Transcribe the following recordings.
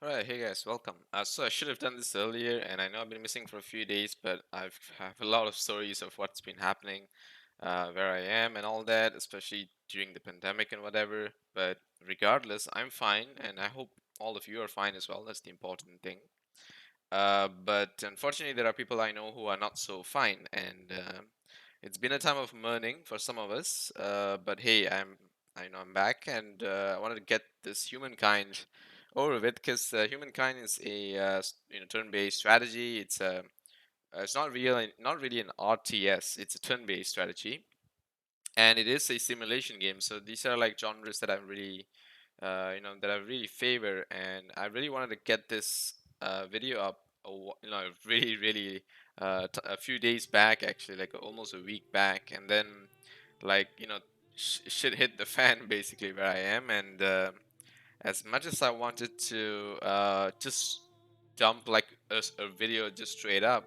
Alright, hey guys, welcome. So I should have done this earlier, and I know I've been missing for a few days, but I've have a lot of stories of what's been happening, where I am and all that, especially during the pandemic and whatever. But regardless, I'm fine, and I hope all of you are fine as well. That's the important thing. But unfortunately, there are people I know who are not so fine, and it's been a time of mourning for some of us. But hey, I know I'm back, and I wanted to get this Humankind over with because Humankind is a turn-based strategy. It's not really an RTS. It's a turn-based strategy, and it is a simulation game. So these are like genres that that I really favor, and I really wanted to get this video up, really a few days back, actually, like almost a week back, and then shit hit the fan basically where I am, and as much as I wanted to just dump like a video just straight up.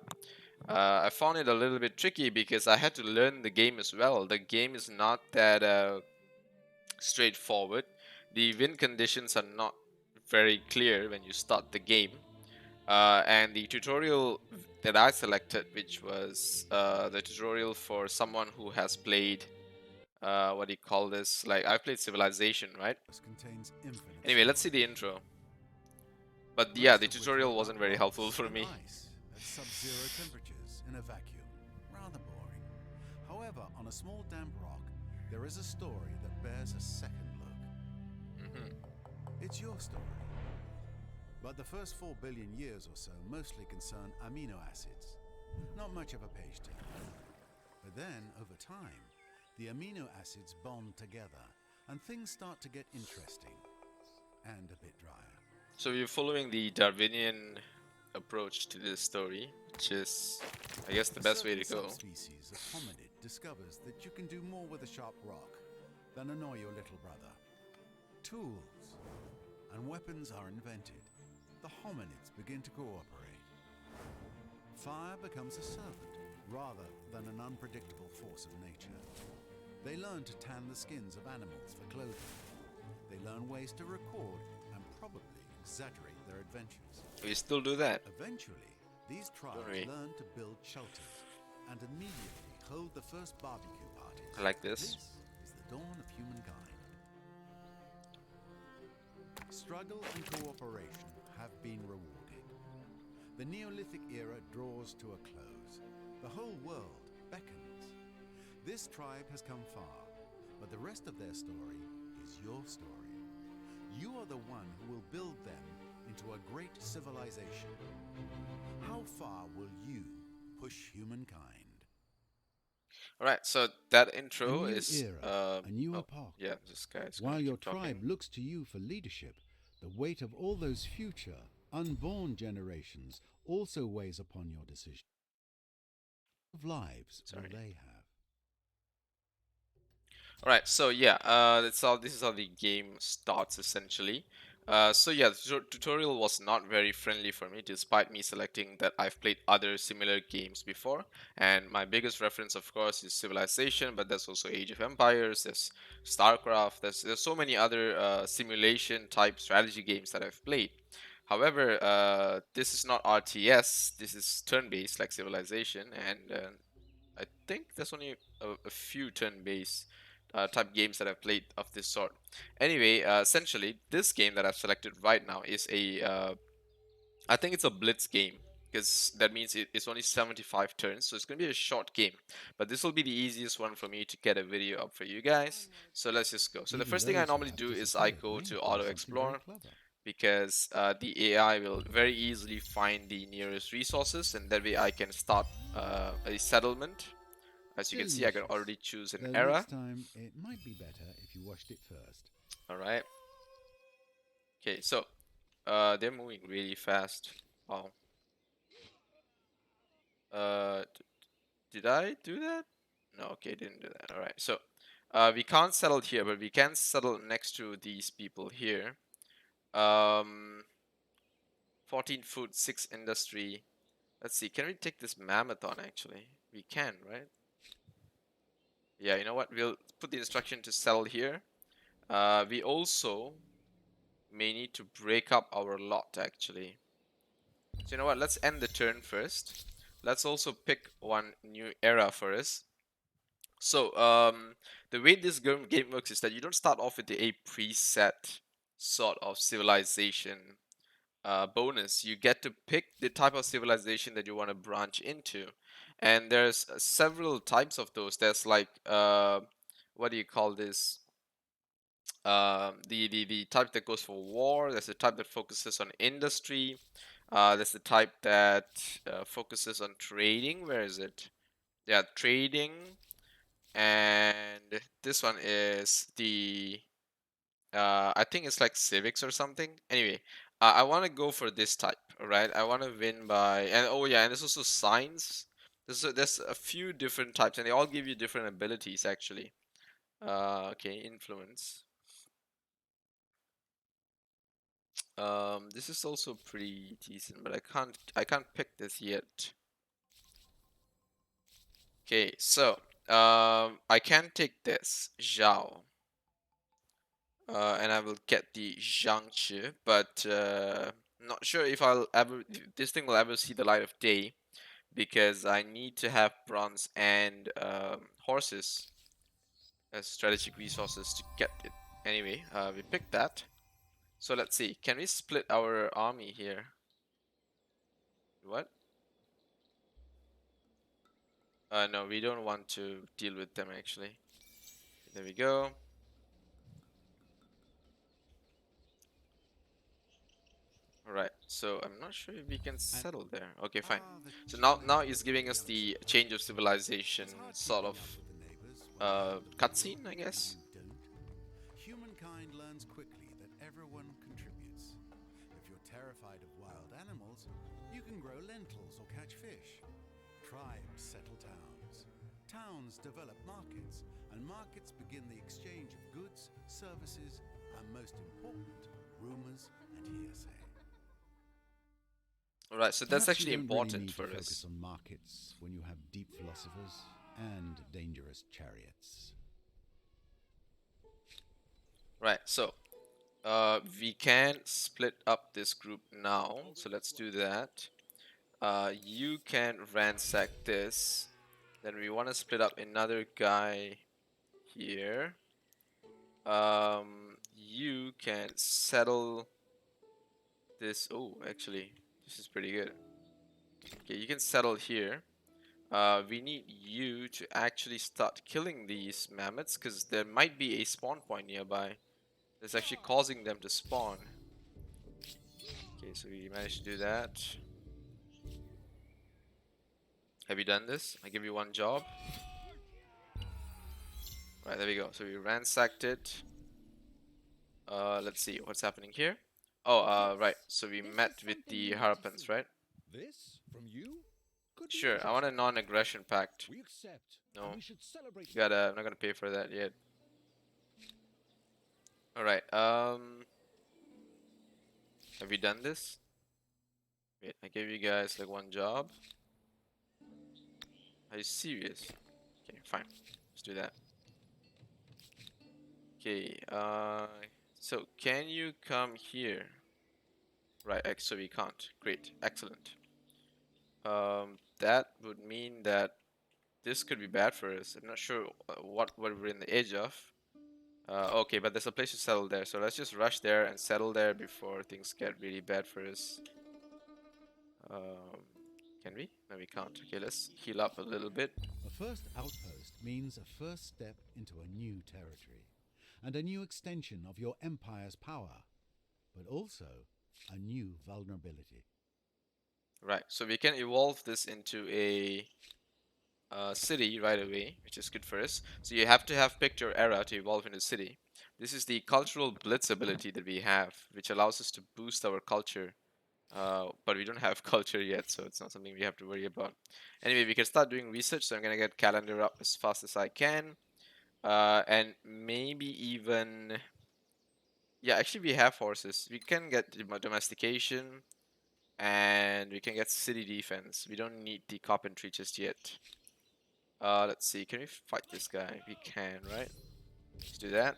I found it a little bit tricky because I had to learn the game as well. The game is not that straightforward. The win conditions are not very clear when you start the game. And the tutorial that I selected, which was the tutorial for someone who has played, what do you call this? Like, I've played Civilization, right? Contains infinite Anyway, let's see storage, the intro. But yeah, most the of which tutorial look wasn't like very helpful rocks for and me. ice at sub-zero temperatures in a vacuum. Rather boring. However, on a small damp rock, there is a story that bears a second look. Hmm. It's your story. But the first 4 billion years or so mostly concern amino acids. Not much of a page turner. But then, over time, the amino acids bond together, and things start to get interesting and a bit drier. So you're following the Darwinian approach to this story, which is, I guess, the A best way certain to go. subspecies of hominid discovers that you can do more with a sharp rock than annoy your little brother. Tools and weapons are invented. The hominids begin to cooperate. Fire becomes a servant rather than an unpredictable force of nature. They learn to tan the skins of animals for clothing. They learn ways to record and probably exaggerate their adventures. We still do that, Eventually, these don't tribes we? learn to build shelters and immediately hold the first barbecue parties. I like this. This is the dawn of humankind. Struggle and cooperation have been rewarded. The Neolithic era draws to a close. The whole world beckons. This tribe has come far, but the rest of their story is your story. You are the one who will build them into a great civilization. How far will you push humankind? All right, so that A intro new is era, a new oh epoch. yeah, this guy's gonna While your keep tribe talking. looks to you for leadership, the weight of all those future, unborn generations also weighs upon your decision. What lives will Sorry. they have? All right, so yeah, that's all. This is how the game starts essentially. So yeah, the tutorial was not very friendly for me, despite me selecting that I've played other similar games before. And my biggest reference, of course, is Civilization, but there's also Age of Empires, there's StarCraft, there's so many other simulation type strategy games that I've played. However, this is not RTS. This is turn-based like Civilization, and I think there's only a few turn-based type games that I've played of this sort. Anyway, essentially, this game that I've selected right now is I think it's a Blitz game because that means it's only 75 turns, so it's gonna be a short game. But this will be the easiest one for me to get a video up for you guys. So let's just go. So the Even first thing I those who normally have do is I disappeared go may to have done Auto something very Explore clever. because the AI will very easily find the nearest resources, and that way I can start a settlement. As you can see, I can Delicious. already choose an Though era. next time it might be better if you washed it first. All right. Okay, so they're moving really fast. Wow. Did I do that? No, okay, didn't do that. All right. So we can't settle here, but we can settle next to these people here. Um, 14 food, 6 industry. Let's see. Can we take this mammoth on actually? We can, right? Yeah, you know what? We'll put the instruction to settle here. We also may need to break up our lot actually. So you know what? Let's end the turn first. Let's also pick one new era for us. So the way this game works is that you don't start off with a preset sort of civilization bonus. You get to pick the type of civilization that you want to branch into, and there's several types of those. There's like what do you call this? The type that goes for war. There's the type that focuses on industry. There's the type that focuses on trading. Where is it? Yeah, trading. And this one is the I think it's like civics or something. Anyway, I want to go for this type. All right, I want to win by, and oh yeah, and there's also science. There's a few different types, and they all give you different abilities actually. Okay, influence. This is also pretty decent, but I can't pick this yet. Okay, so I can take this Zhao, and I will get the Zhangqi, but not sure if this thing will ever see the light of day because I need to have bronze and horses as strategic resources to get it. Anyway, we picked that. So let's see. Can we split our army here? What? No, we don't want to deal with them actually. There we go. Alright, so I'm not sure if we can settle there. Okay, fine. So now he's giving us the change of civilization sort of cutscene, I guess. Humankind learns quickly that everyone contributes. If you're terrified of wild animals, you can grow lentils or catch fish. Tribes settle towns. Towns develop markets, and markets begin the exchange of goods, services, and most important, rumors and hearsay. Alright, so that's Perhaps you actually don't really important need to for focus us. on markets when you have deep philosophers and dangerous chariots. Right, so we can split up this group now. So let's do that. You can ransack this. Then we want to split up another guy here. You can settle this. Oh, actually, this is pretty good. Okay, you can settle here. We need you to actually start killing these mammoths because there might be a spawn point nearby that's actually causing them to spawn. Okay, so we managed to do that. Have you done this? I give you one job. Right, there we go. So we ransacked it. Let's see what's happening here. Oh, right. So we met with the Harapans, right? This from you? Could be Sure. I want a interesting. non-aggression pact. We accept, No, and we should celebrate. I'm not gonna pay for that yet. All right. Have you done this? Wait, I gave you guys like one job. Are you serious? Okay, fine. Let's do that. Okay. So can you come here? Right. So we can't. Great. Excellent. That would mean that this could be bad for us. I'm not sure what we're in the edge of. Okay, but there's a place to settle there, so let's just rush there and settle there before things get really bad for us. Um, can we? No, we can't. Okay, let's heal up a little bit. A first outpost means a first step into a new territory and a new extension of your empire's power, but also a new vulnerability. Right, so we can evolve this into a city right away, which is good for us. So you have to have picked your era to evolve into city. This is the cultural blitz ability that we have, which allows us to boost our culture. But we don't have culture yet, so it's not something we have to worry about. Anyway, we can start doing research, so I'm gonna get calendar up as fast as I can. And maybe even... Yeah, actually we have horses. We can get domestication, and we can get city defense. We don't need the carpentry just yet. Let's see, can we fight this guy? We can, right? Let's do that.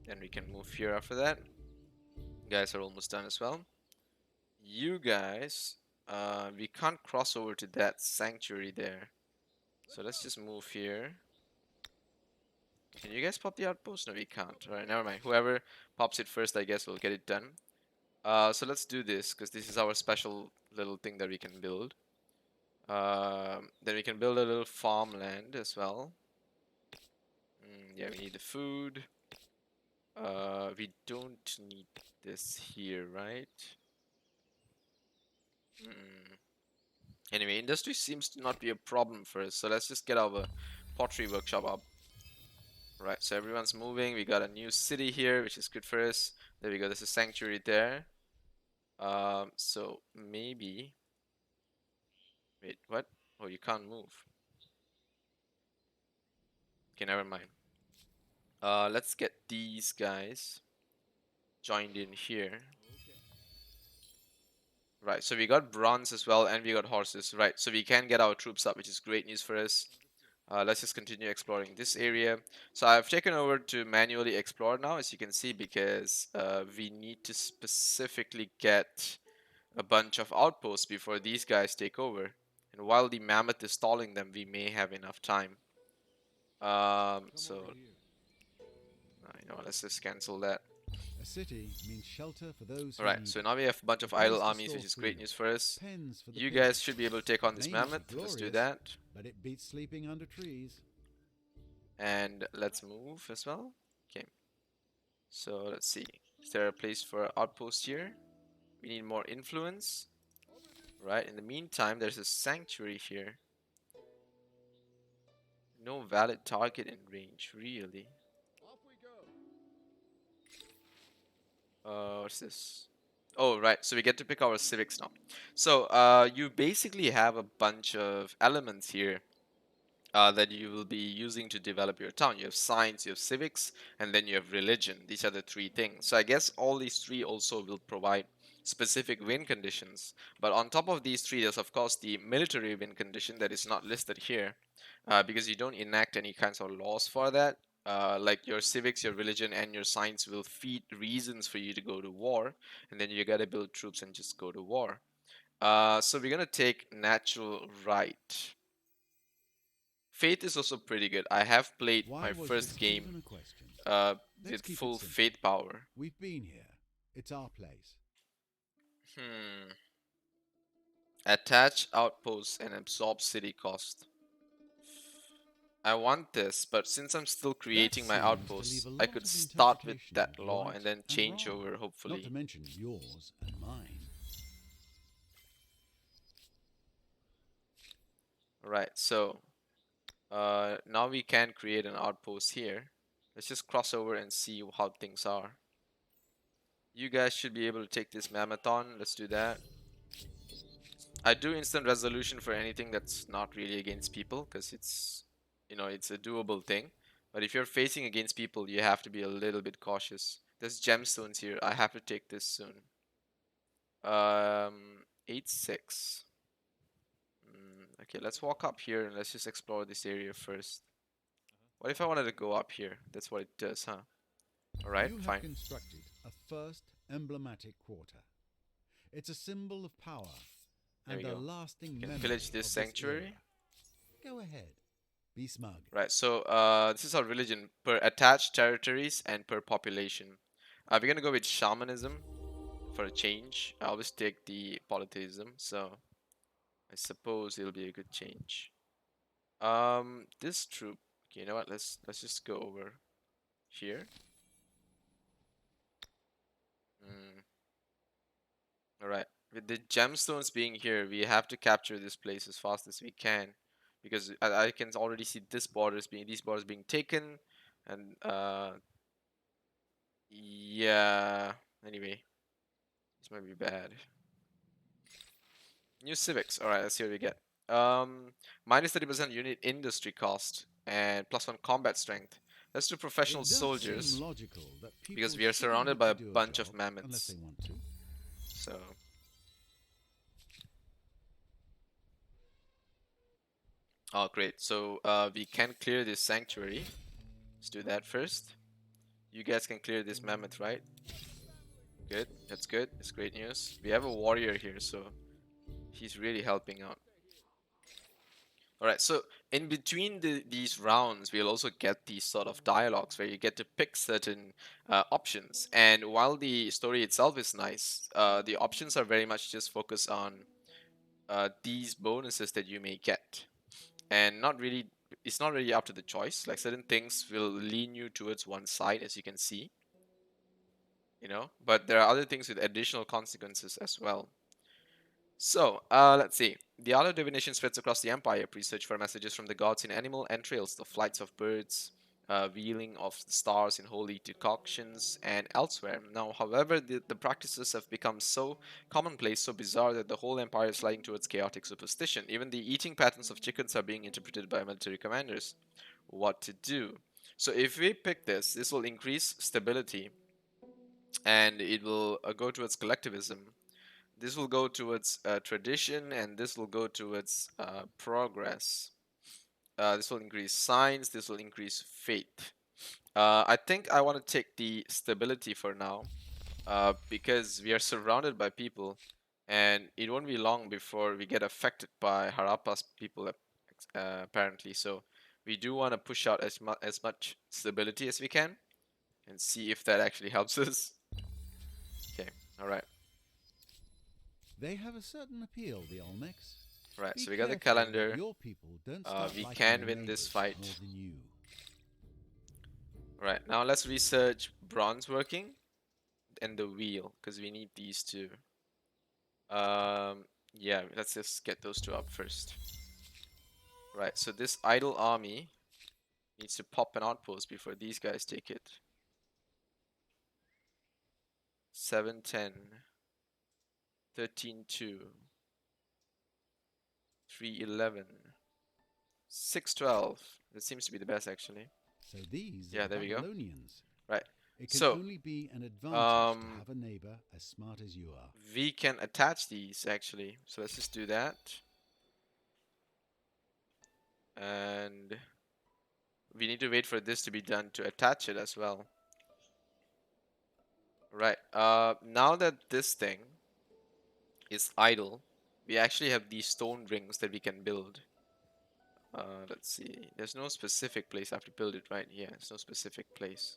Then we can move here after that. You guys are almost done as well. You guys, we can't cross over to that sanctuary there. So let's just move here. Can you guys pop the outpost? No, we can't. Alright, never mind. Whoever pops it first, I guess, will get it done. So let's do this, because this is our special little thing that we can build. Then we can build a little farmland as well. Yeah, we need the food. We don't need this here, right? Anyway, industry seems to not be a problem for us, so let's just get our pottery workshop up. Right, so everyone's moving. We got a new city here, which is good for us. There we go. There's a sanctuary there. So maybe. Wait, what? Oh, you can't move. Okay, never mind. Let's get these guys joined in here. Right, so we got bronze as well, and we got horses. Right, so we can get our troops up, which is great news for us. Let's just continue exploring this area. So I've taken over to manually explore now, as you can see, because we need to specifically get a bunch of outposts before these guys take over. And while the mammoth is stalling them, we may have enough time. So, you know, let's just cancel that. A city means shelter for those who Alright, need so it. now we have a bunch A of place idle to armies, store which is great food, news for us. pens for the You pigs. guys should be able to take on this They must be mammoth. Let's do glorious, that. but it beats sleeping under trees. And let's move as well. Okay. So let's see. Is there a place for outpost here? We need more influence. Right. In the meantime, there's a sanctuary here. No valid target in range, really. What's this? Oh, right. So we get to pick our civics now. So you basically have a bunch of elements here that you will be using to develop your town. You have science, you have civics, and then you have religion. These are the three things. So I guess all these three also will provide specific win conditions. But on top of these three, there's of course the military win condition that is not listed here because you don't enact any kinds of laws for that. Like your civics, your religion, and your science will feed reasons for you to go to war, and then you gotta build troops and just go to war. So we're gonna take natural right. Faith is also pretty good. I have played Why my was first this game even a question? Let's with keep it full simple. faith power. We've been here. It's our place. Hmm. Attach outposts and absorb city cost. I want this, but since I'm still That creating my seems to leave outposts, a I lot could of start with interpretation that of law right and then and change wrong. over, Not to hopefully. mention yours and mine. Right, so now we can create an outpost here. Let's just cross over and see how things are. You guys should be able to take this mammothon. Let's do that. I do instant resolution for anything that's not really against people because it's, you know, it's a doable thing. But if you're facing against people, you have to be a little bit cautious. There's gemstones here. I have to take this soon. 8-6. Okay, let's walk up here and let's just explore this area first. What if I wanted to go up here? That's what it does, huh? Alright, You have fine. constructed a first emblematic quarter. It's a symbol of power There and we a go. lasting We can memory pillage this of sanctuary. era. Go ahead. Be smug. Right, so this is our religion per attached territories and per population. We're gonna go with shamanism for a change. I always take the polytheism, so I suppose it'll be a good change. This troop. Okay, you know what? Let's just go over here. All right. With the gemstones being here, we have to capture this place as fast as we can, because I can already see these borders being taken, and yeah. Anyway, this might be bad. New civics. All right, let's see what we get. Minus 30% unit industry cost and +1 combat strength. Let's do professional It does soldiers seem logical that people because we are shouldn't surrounded have by to a do a bunch of job unless mammoths. they want to. So, oh great. So we can clear this sanctuary. Let's do that first. You guys can cclear this mammoth, right? Good. That's good. It's great news. We have a warrior here, so he's really helping out. All right, so in between these rounds, we'll also get these sort of dialogues where you get to pick certain options. And while the story itself is nice, the options are very much just focused on these bonuses that you may get, and not really. It's not really up to the choice. Like certain things will lean you towards one side, as you can see, but there are other things with additional consequences as well. So, let's see. The art of divination spreads across the empire. Priests search for messages from the gods in animal entrails, the flights of birds, wheeling of the stars in holy decoctions, and elsewhere. Now, however, the practices have become so commonplace, so bizarre that the whole empire is sliding towards chaotic superstition. Even the eating patterns of chickens are being interpreted by military commanders. What to do? So, if we pick this will increase stability, and it will go towards collectivism. This will go towards tradition, and this will go towards progress. This will increase science, this will increase faith. I think I want to take the stability for now, because we are surrounded by people, and it won't be long before we get affected by Harappa's people, apparently. So we do want to push out as much stability as we can and see if that actually helps us. Okay, all right. They have a certain appeal, the Olmecs. Right, Be so we got the careful that calendar. your people don't start We liking can your win this neighbors more fight. than you. Right, now let's research bronze working and the wheel, because we need these two. Yeah, let's just get those two up first. Right, so this idle army needs to pop an outpost before these guys take it. 710, 13-2, 311, 612. That seems to be the best actually. So these are Yeah, the there we go. Babylonians. Right. It can So, only be an advantage to um, have a neighbor as smart as you are. we can attach these actually. So let's just do that. And we need to wait for this to be done to attach it as well. Right. Now that this thing is idle, we actually have these stone rings that we can build. Let's see. There's no specific place I have to build it, right? Yeah, there's no specific place,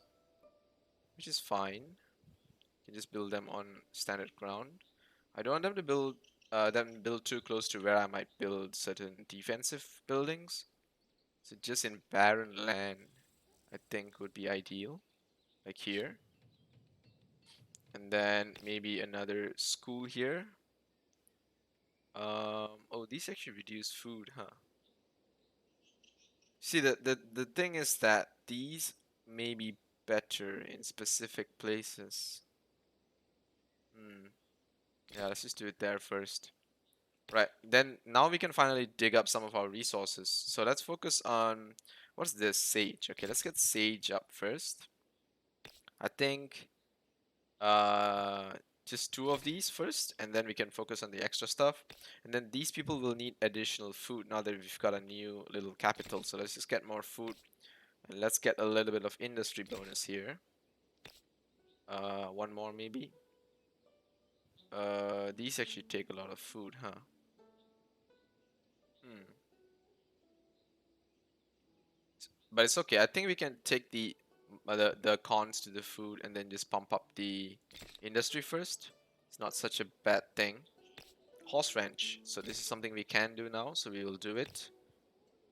which is fine. You can just build them on standard ground. I don't want them to build too close to where I might build certain defensive buildings. So just in barren land, I think would be ideal, like here. And then maybe another school here. Oh, these actually reduce food, huh? See, the thing is that these may be better in specific places. Hmm. Yeah, let's just do it there first. Right, then now we can finally dig up some of our resources. So let's focus on, what's this? Sage. Okay, let's get sage up first. I think uh just two of these first, and then we can focus on the extra stuff. And then these people will need additional food now that we've got a new little capital. So let's just get more food, and let's get a little bit of industry bonus here. One more maybe. These actually take a lot of food, huh? Hmm. But it's okay. I think we can take the cons to the food and then just pump up the industry first. It's not such a bad thing. Horse ranch. So this is something we can do now, so we will do it.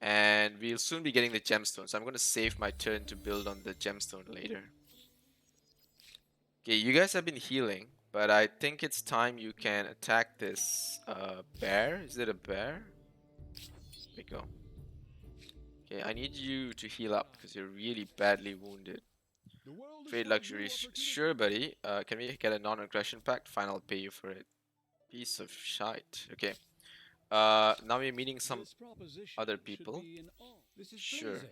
And we'll soon be getting the gemstone. So I'm going to save my turn to build on the gemstone later. Okay, you guys have been healing, but I think it's time you can attack this bear. Is it a bear? There we go. Okay, I need you to heal up because you're really badly wounded. The world is Trade full of new luxuries. Sure, opportunities. buddy. Can we get a non-aggression pact? Fine, I'll pay you for it. Piece of shite. Okay. Now we're meeting some This proposition other should people. be in all. This is Sure. pleasing.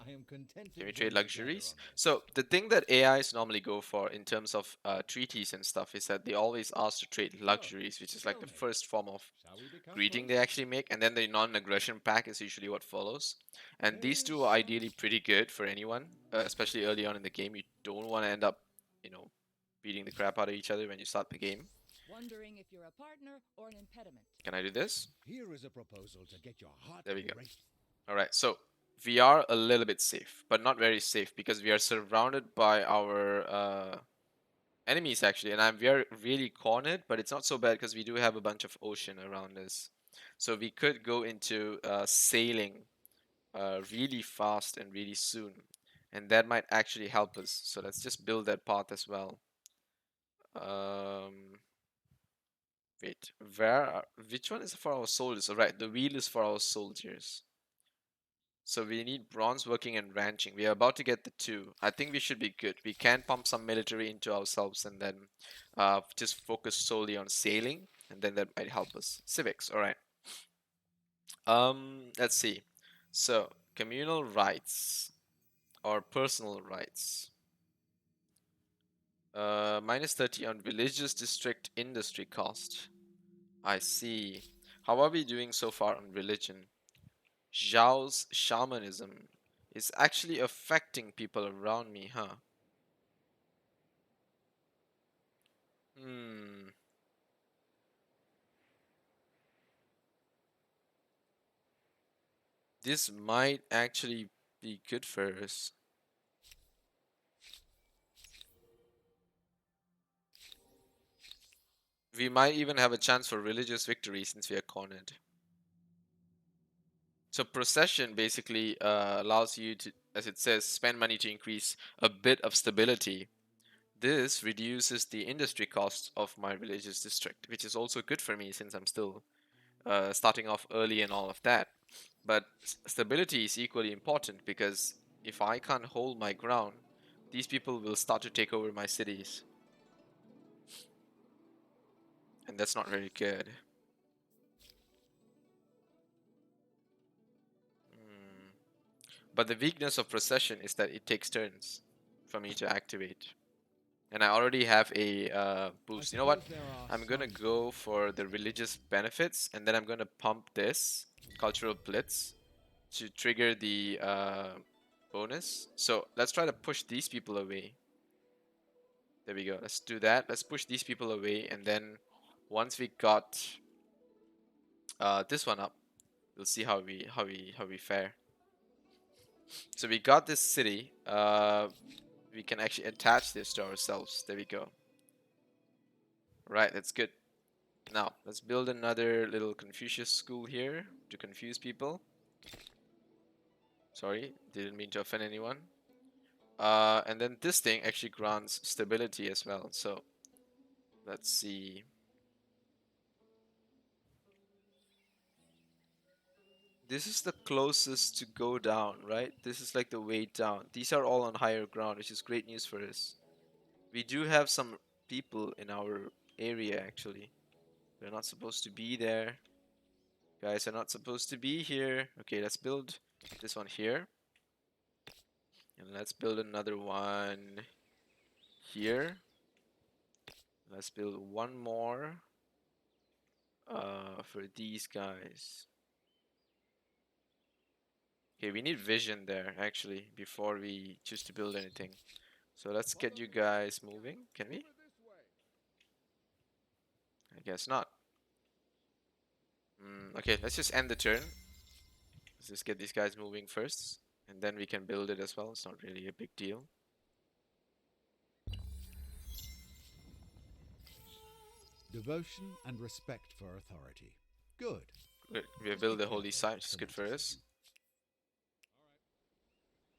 I am content to Can we trade join together luxuries? on this. So the thing that AIs normally go for in terms of treaties and stuff is that they always ask to trade So, luxuries, which is like tell the me, first form of shall we become greeting they close? actually make, and then the non-aggression pack is usually what follows. And these There's two are some ideally pretty good for anyone, especially early on in the game. You don't want to end up, you know, beating the crap out of each other when you start the game. Wondering if you're a partner or an impediment. Can I do this? Here is a proposal to get your heart There we go. racing. All right, so we are a little bit safe, but not very safe because we are surrounded by our enemies actually, and we are really cornered, but it's not so bad because we do have a bunch of ocean around us. So we could go into sailing really fast and really soon, and that might actually help us. So let's just build that path as well. Um, Wait, which one is for our soldiers? All right, the wheel is for our soldiers. So we need bronze working and ranching. We are about to get the two. I think we should be good. We can pump some military into ourselves and then just focus solely on sailing, and then that might help us. Civics, all right. Let's see. So communal rights or personal rights. Minus 30 on religious district industry cost. I see. How are we doing so far on religion? Zhao's shamanism is actually affecting people around me, huh? Hmm. This might actually be good for us. We might even have a chance for religious victory since we are cornered. So procession basically allows you to, as it says, spend money to increase a bit of stability. This reduces the industry costs of my religious district, which is also good for me since I'm still starting off early and all of that. But stability is equally important because if I can't hold my ground, these people will start to take over my cities. And that's not very good. Hmm. But the weakness of procession is that it takes turns for me to activate. And I already have a boost. You know what? I'm gonna go for the religious benefits, and then I'm gonna pump this cultural blitz to trigger the bonus. So let's try to push these people away. There we go. Let's do that. Let's push these people away, and then once we got this one up, we'll see how we fare. So we got this city. We can actually attach this to ourselves. There we go. Right, that's good. Now, let's build another little Confucius school here to confuse people. Sorry, didn't mean to offend anyone. And then this thing actually grants stability as well. So, let's see. This is the closest to go down, right? This is like the way down. These are all on higher ground, which is great news for us. We do have some people in our area, actually. They're not supposed to be there. Guys are not supposed to be here. Okay, let's build this one here. And let's build another one here. Let's build one more for these guys. Okay, we need vision there actually before we choose to build anything. So let's get you guys moving. Can we? I guess not. Okay, let's just end the turn. Let's just get these guys moving first, and then we can build it as well. It's not really a big deal. Devotion and respect for authority. Good. We build the holy site, which is good for us.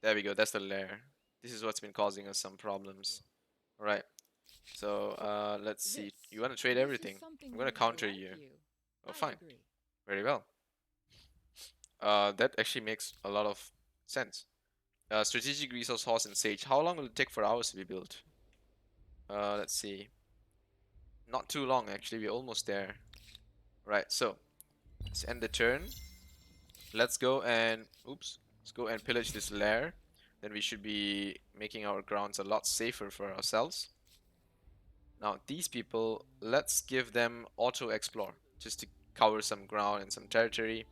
There we go. That's the lair. This is what's been causing us some problems. All right. So let's see. You want to trade everything? I'm gonna counter you. Oh, fine. Very well. That actually makes a lot of sense. Strategic resource horse and sage. How long will it take for ours to be built? Let's see. Not too long actually. We're almost there. Right. So let's end the turn. Let's go and Let's go and pillage this lair. Then we should be making our grounds a lot safer for ourselves. Now these people, let's give them auto explore just to cover some ground and some territory,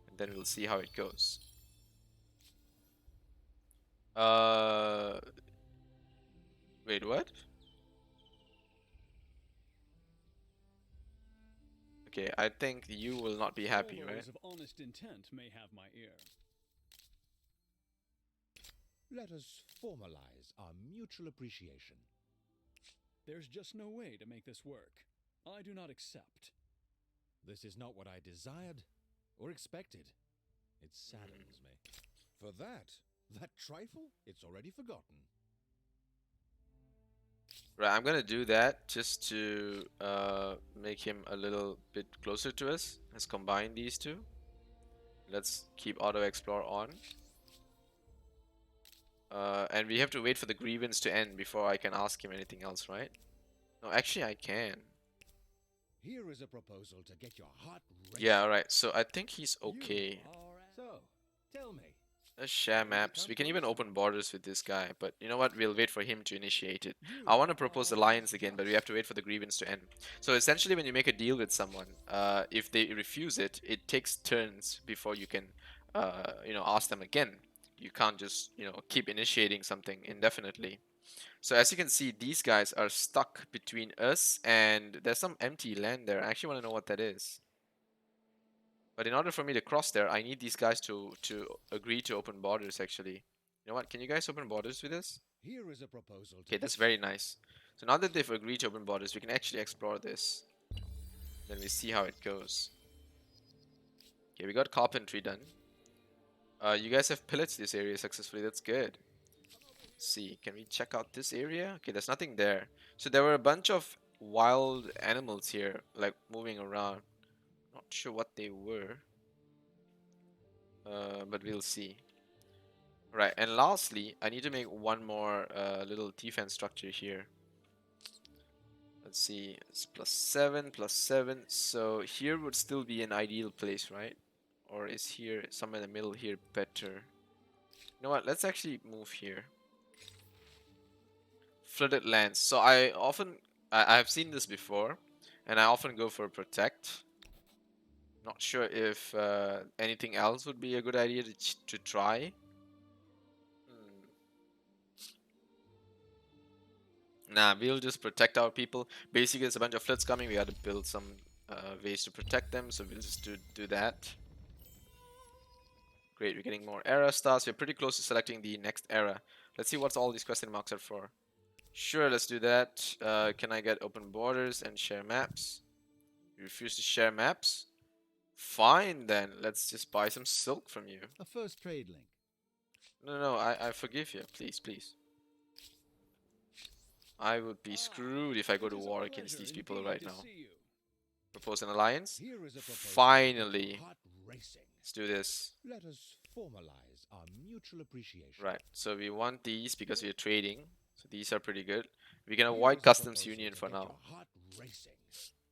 and then we'll see how it goes. Uh, Wait, what? Okay, I think you will not be happy, All right? those of honest intent may have my ear. Let us formalize our mutual appreciation. There's just no way to make this work. I do not accept. This is not what I desired or expected. It saddens me. For that trifle, it's already forgotten. Right, I'm gonna do that just to make him a little bit closer to us. Let's combine these two. Let's keep auto explore on. And we have to wait for the grievance to end before I can ask him anything else, right? No, actually I can. Here is a proposal to get your heart racing. Yeah, alright, so I think he's okay. So, tell me. Let's share Shall we maps. become We can even closer? open borders with this guy, but you know what? We'll wait for him to initiate it. I want to propose alliance again, but we have to wait for the grievance to end. So essentially, when you make a deal with someone, if they refuse it, it takes turns before you can, ask them again. You can't just, keep initiating something indefinitely. So as you can see, these guys are stuck between us and there's some empty land there. I actually want to know what that is. But in order for me to cross there, I need these guys to agree to open borders, actually. You know what? Can you guys open borders with us? Here is a proposal to Okay, that's very nice. So now that they've agreed to open borders, we can actually explore this. Then we see how it goes. Okay, we got carpentry done. You guys have pillaged this area successfully. That's good. Let's see, can we check out this area? Okay, there's nothing there. So there were a bunch of wild animals here, like moving around. Not sure what they were. But we'll see. Right, and lastly, I need to make one more little defense structure here. Let's see, it's +7, +7. So here would still be an ideal place, right? Or is here, somewhere in the middle here, better? You know what, let's actually move here. Flooded lands. So I've seen this before, and I often go for protect. Not sure if anything else would be a good idea to try. Nah, we'll just protect our people. Basically, there's a bunch of floods coming. We got to build some ways to protect them, so we'll just do that. Great, we're getting more era stars. We're pretty close to selecting the next era. Let's see what all these question marks are for. Sure, let's do that. Can I get open borders and share maps? You refuse to share maps? Fine then, let's just buy some silk from you. a first trade link. No, I forgive you. Please, please. I would be screwed if I go to war against these people right now. Propose an alliance? Here is a proposal Finally. to get your heart racing. Let's do this. Let us formalize our mutual appreciation. Right, so we want these because we're trading. So these are pretty good. We can Here avoid is a customs proposal union to for get now. your heart racing.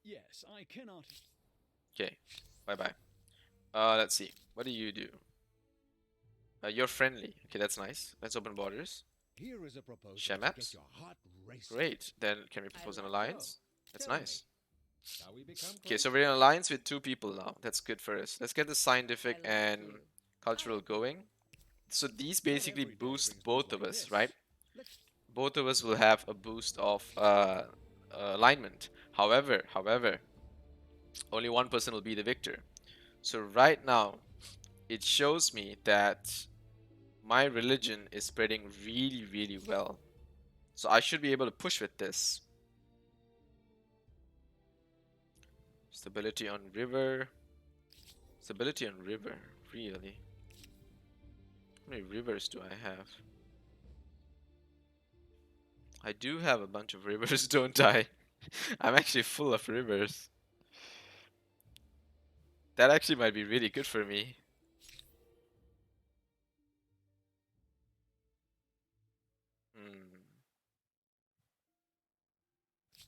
Yes, I cannot. Okay, bye-bye. Let's see. What do you do? You're friendly. Okay, that's nice. Let's open borders. Here is a proposal Share to maps? get your heart racing. Great. Then can we propose an alliance? That's tell me. nice. Shall we become Okay, so closer? we're in alliance with 2 people now. That's good for us. Let's get the scientific and cultural going. So these basically every day boost brings both news of like us, this. right? Both of us will have a boost of alignment. However, only one person will be the victor. So right now, it shows me that my religion is spreading really, really well. So I should be able to push with this. Stability on river. Stability on river, really? How many rivers do I have? I do have a bunch of rivers, don't I? I'm actually full of rivers. That actually might be really good for me.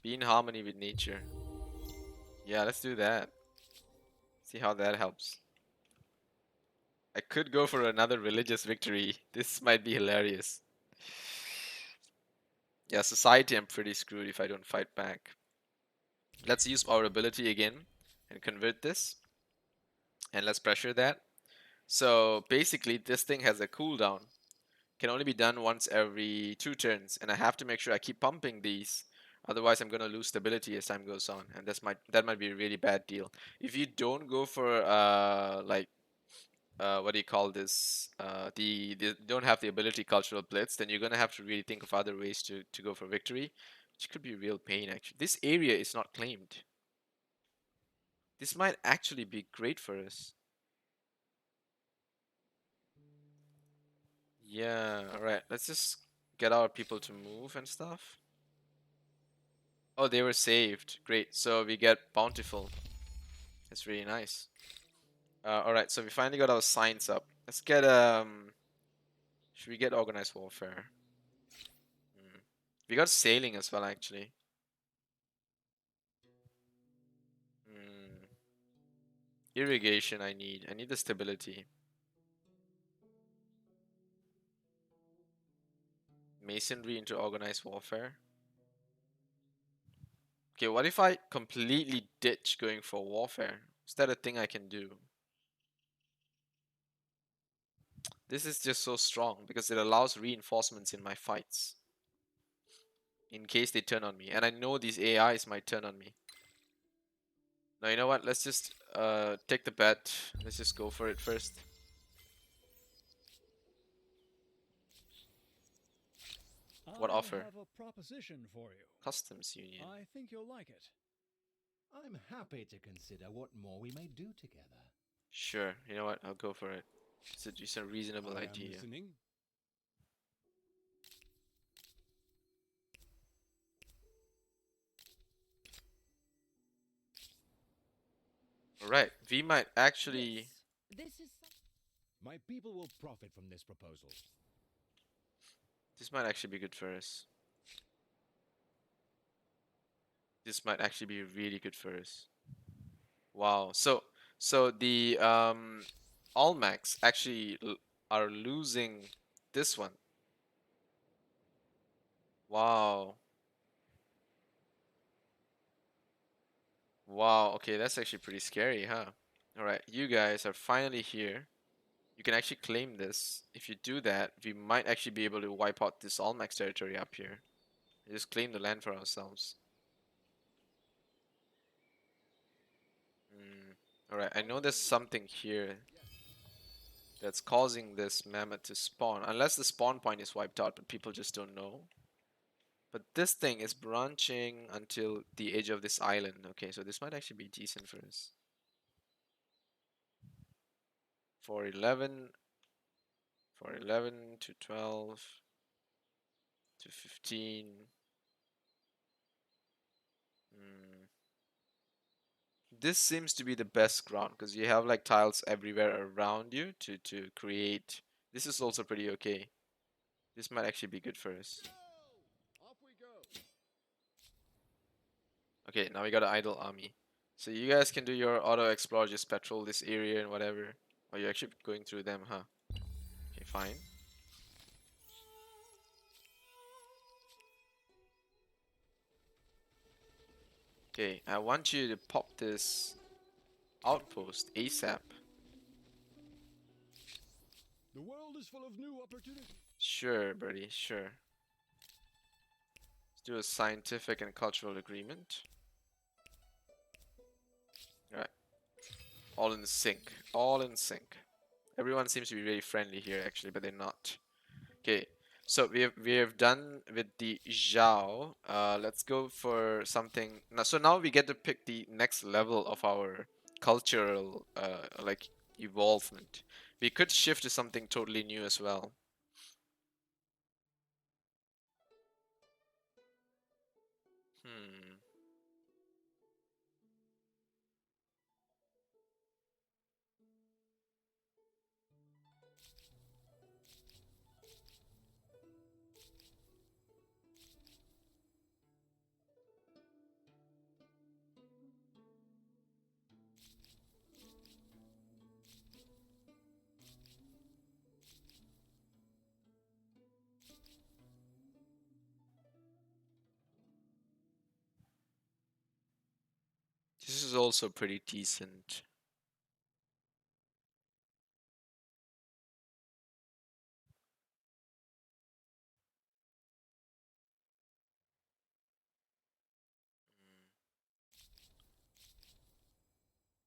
Be in harmony with nature. Yeah, let's do that. See how that helps. I could go for another religious victory. This might be hilarious. Yeah, society, I'm pretty screwed if I don't fight back. Let's use our ability again and convert this. And let's pressure that. So basically, this thing has a cooldown. Can only be done once every 2 turns. And I have to make sure I keep pumping these Otherwise, I'm gonna lose stability as time goes on, and that might be a really bad deal. If you don't go for like what do you call this? The don't have the ability cultural blitz, then you're gonna have to really think of other ways to go for victory, which could be real pain actually. This area is not claimed. This might actually be great for us. Yeah, alright. Let's just get our people to move and stuff. Oh, they were saved. Great. So we get bountiful. That's really nice. Alright, so we finally got our signs up. Let's get should we get organized warfare? Hmm. We got sailing as well actually. Hmm. Irrigation I need. I need the stability. Masonry into organized warfare. Okay, what if I completely ditch going for warfare? Is that a thing I can do? This is just so strong because it allows reinforcements in my fights. In case they turn on me. And I know these AIs might turn on me. Now, you know what? Let's just take the bet. Let's just go for it first. What I offer? have a proposition for you. Customs union. I think you'll like it. I'm happy to consider what more we may do together. Sure. You know what? I'll go for it. It's a reasonable I am idea. listening. Alright. We might actually... This is My people will profit from this proposal. This might actually be good for us. This might actually be really good for us. Wow. So the Almacs actually are losing this one. Wow. Wow. Okay, that's actually pretty scary, huh? All right, you guys are finally here. You can actually claim this. If you do that, we might actually be able to wipe out this Almax territory up here. Just claim the land for ourselves. Alright, I know there's something here that's causing this mammoth to spawn. Unless the spawn point is wiped out, but people just don't know. But this thing is branching until the edge of this island. Okay, so this might actually be decent for us. For 11, for 11 to 12 to 15. Hmm. This seems to be the best ground because you have like tiles everywhere around you to create. This is also pretty okay. This might actually be good for us. Off we go. Okay, now we got an idle army. So you guys can do your auto explore, just patrol this area and whatever. Oh, you're actually going through them, huh? Okay, fine. Okay, I want you to pop this outpost ASAP. The world is full of new opportunities. Sure, buddy, sure. Let's do a scientific and cultural agreement. Alright. All in sync. All in sync. Everyone seems to be really friendly here actually, but they're not. Okay, so we have done with the Zhao. Let's go for something now. So now we get to pick the next level of our cultural like evolvement. We could shift to something totally new as well. Hmm. This is also pretty decent.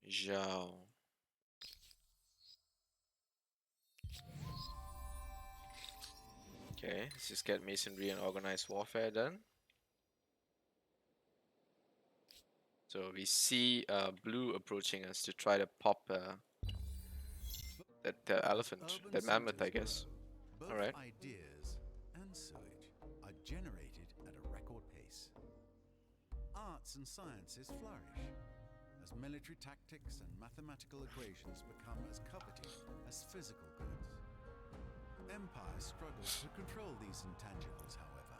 Zhao. Okay, let's just get masonry and organized warfare done. So we see blue approaching us to try to pop that elephant, Urban that mammoth, I centres guess. grow. All Both right. ideas and sewage are generated at a record pace. Arts and sciences flourish as military tactics and mathematical equations become as coveted as physical goods. Empires struggle to control these intangibles, however,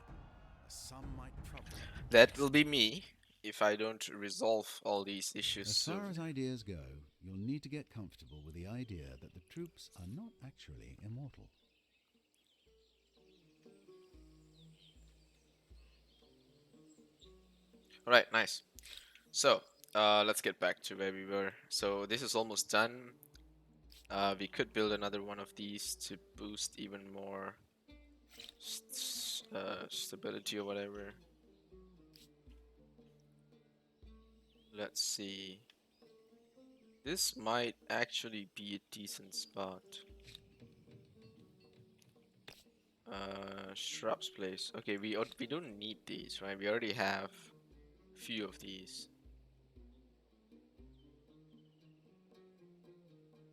as some might trouble the That peace. will be me if I don't resolve all these issues As far soon. as ideas go, you'll need to get comfortable with the idea that the troops are not actually immortal. All right, nice. So let's get back to where we were. So this is almost done. We could build another one of these to boost even more stability or whatever. Let's see. This might actually be a decent spot. Shrubs place. Okay, we don't need these, right? We already have a few of these.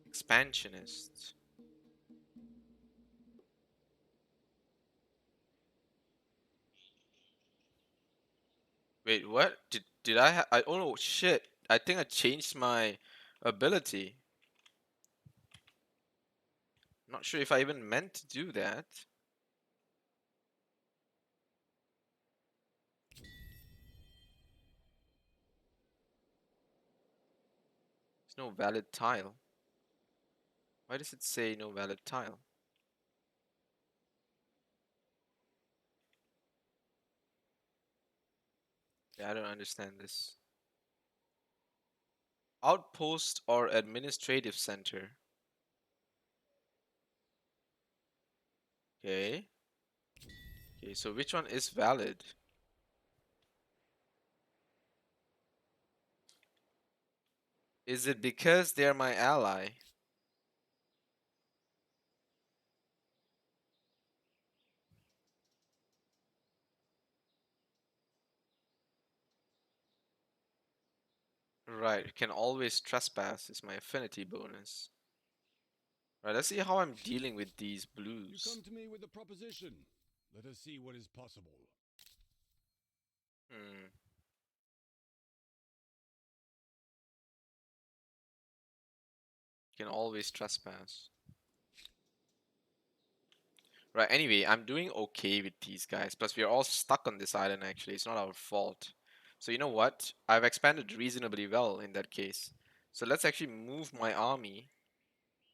Expansionists. Wait, what? Did I oh no, shit. I think I changed my ability. Not sure if I even meant to do that. There's no valid tile. Why does it say no valid tile? Yeah, I don't understand this. Outpost or administrative center. Okay. Okay, so which one is valid? Is it because they're my ally? Right, can always trespass is my affinity bonus. Right, let's see how I'm dealing with these You blues. come to me with a proposition. Let us see what is possible. Hmm. Can always trespass. Right, anyway, I'm doing okay with these guys. Plus, we are all stuck on this island, actually. It's not our fault. So, you know what? I've expanded reasonably well in that case. So, let's actually move my army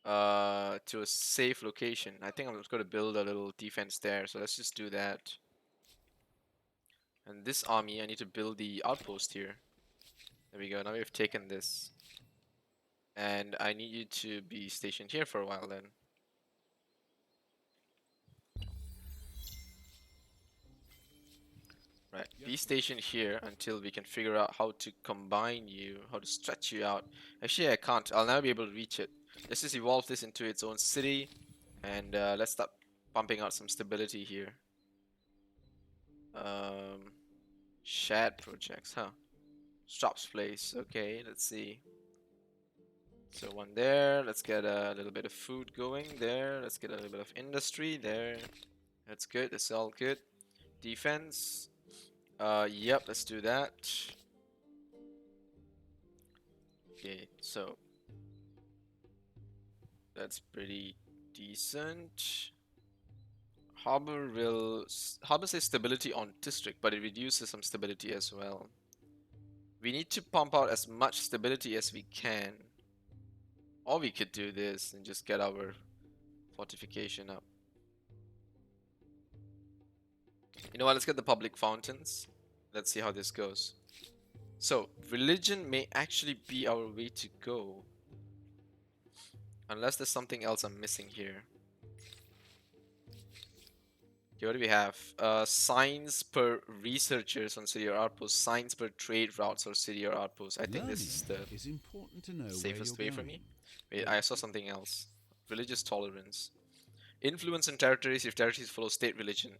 to a safe location. I think I'm just going to build a little defense there. So, let's just do that. And this army, I need to build the outpost here. There we go. Now we've taken this. And I need you to be stationed here for a while then. Right, be stationed here until we can figure out how to combine you, how to stretch you out. Actually, I can't. I'll never be able to reach it. Let's just evolve this into its own city, and let's start pumping out some stability here. Um, Shared projects, huh? Shops place. Okay, let's see. So one there. Let's get a little bit of food going there. Let's get a little bit of industry there. That's good. That's all good. Defense. Yep. Let's do that. Okay, so that's pretty decent. Harbor says stability on district, but it reduces some stability as well. We need to pump out as much stability as we can. Or we could do this and just get our fortification up. You know what? Let's get the public fountains. Let's see how this goes. So, religion may actually be our way to go. Unless there's something else I'm missing here. Okay, what do we have? Signs per researchers on city or outpost, signs per trade routes or city or outpost. I think this Learning is the is important to know where you're safest way for going. me. Wait, I saw something else. Religious tolerance. Influence on territories if territories follow state religion.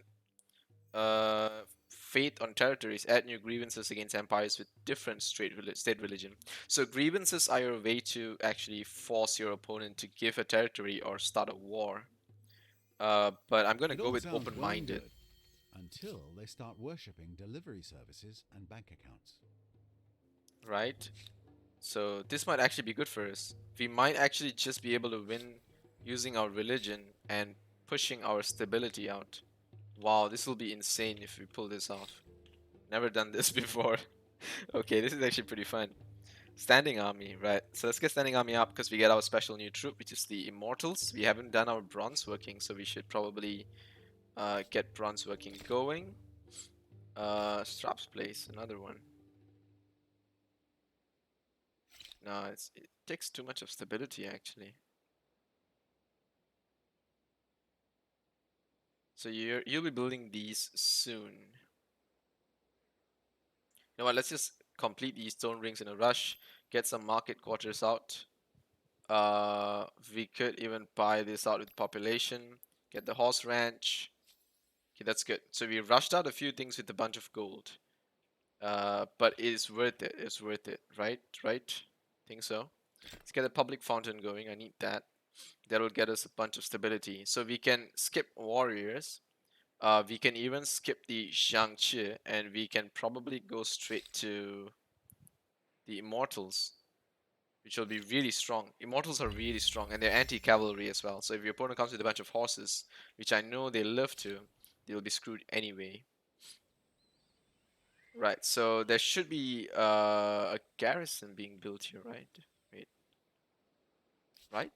Faith on territories. Add new grievances against empires with different state religion. So grievances are your way to actually force your opponent to give a territory or start a war. But I'm gonna It go all with sounds well and open-minded, good until they start worshipping delivery services and bank accounts. right? So this might actually be good for us. We might actually just be able to win using our religion and pushing our stability out. Wow, this will be insane if we pull this off. Never done this before. Okay, this is actually pretty fun. Standing army, right? So let's get standing army up because we get our special new troop, which is the Immortals. We haven't done our bronze working, so we should probably get bronze working going. Straps place, another one. No, it takes too much of stability actually. So you'll be building these soon. You know what? Let's just complete these stone rings in a rush. Get some market quarters out. We could even buy this out with population. Get the horse ranch. Okay, that's good. So we rushed out a few things with a bunch of gold. But it is worth it. It's worth it, right? Right? Think so. Let's get a public fountain going. I need that. That'll get us a bunch of stability. So we can skip warriors. We can even skip the Jiangqi, and we can probably go straight to the Immortals, which will be really strong. Immortals are really strong, and they're anti-cavalry as well. So if your opponent comes with a bunch of horses, which I know they love to, they'll be screwed anyway. Right, so there should be a garrison being built here, right? Wait, right?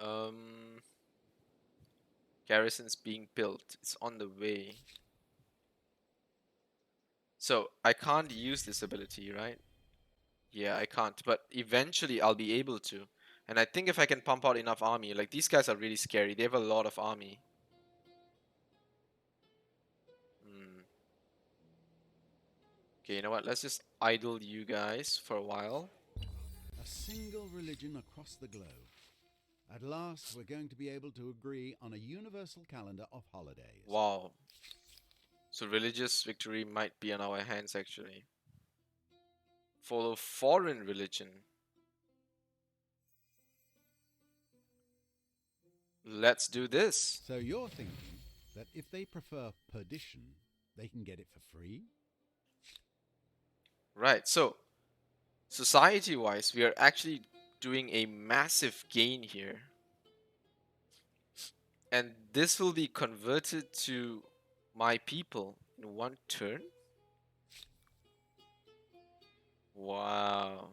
Um, Garrison's being built. It's on the way. So I can't use this ability, right? Yeah, I can't, but eventually I'll be able to. And I think if I can pump out enough army, like these guys are really scary. They have a lot of army. Hmm. Okay, you know what? Let's just idle you guys for a while. A single religion across the globe. At last, we're going to be able to agree on a universal calendar of holidays. Wow. So religious victory might be on our hands actually. Follow foreign religion. Let's do this. So you're thinking that if they prefer perdition, they can get it for free? Right, so society-wise, we are actually doing a massive gain here. And this will be converted to my people in one turn. Wow.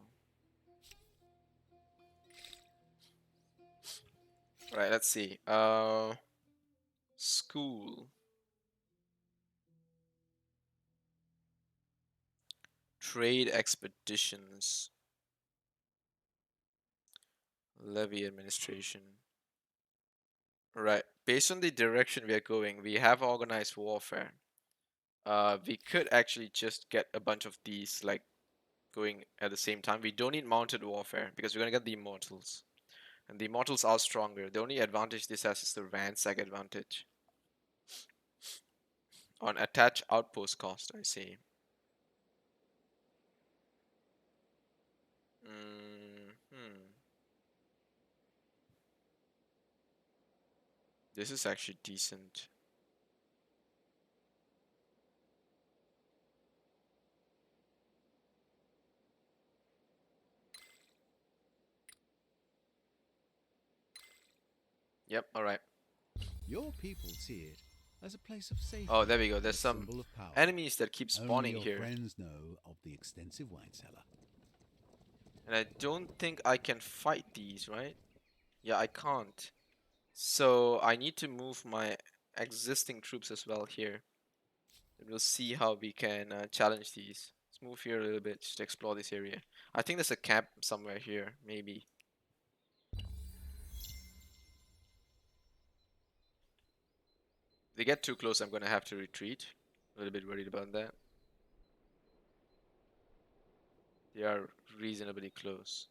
Right, let's see. School. Trade expeditions. Levy administration. Right. Based on the direction we are going, we have organized warfare. We could actually just get a bunch of these, like, going at the same time. We don't need mounted warfare because we're gonna get the immortals. And the immortals are stronger. The only advantage this has is the ransack advantage. On attach outpost cost, I see. This is actually decent. Yep, alright. Your people see it as a place of safety. Oh, there we go. and There's a some symbol of power. enemies that keep Only spawning your here. friends know of the extensive wine cellar. And I don't think I can fight these, right? Yeah, I can't. So I need to move my existing troops as well here. And we'll see how we can challenge these. Let's move here a little bit just to explore this area. I think there's a camp somewhere here, maybe. they get too close, I'm gonna have to retreat. A little bit worried about that. They are reasonably close.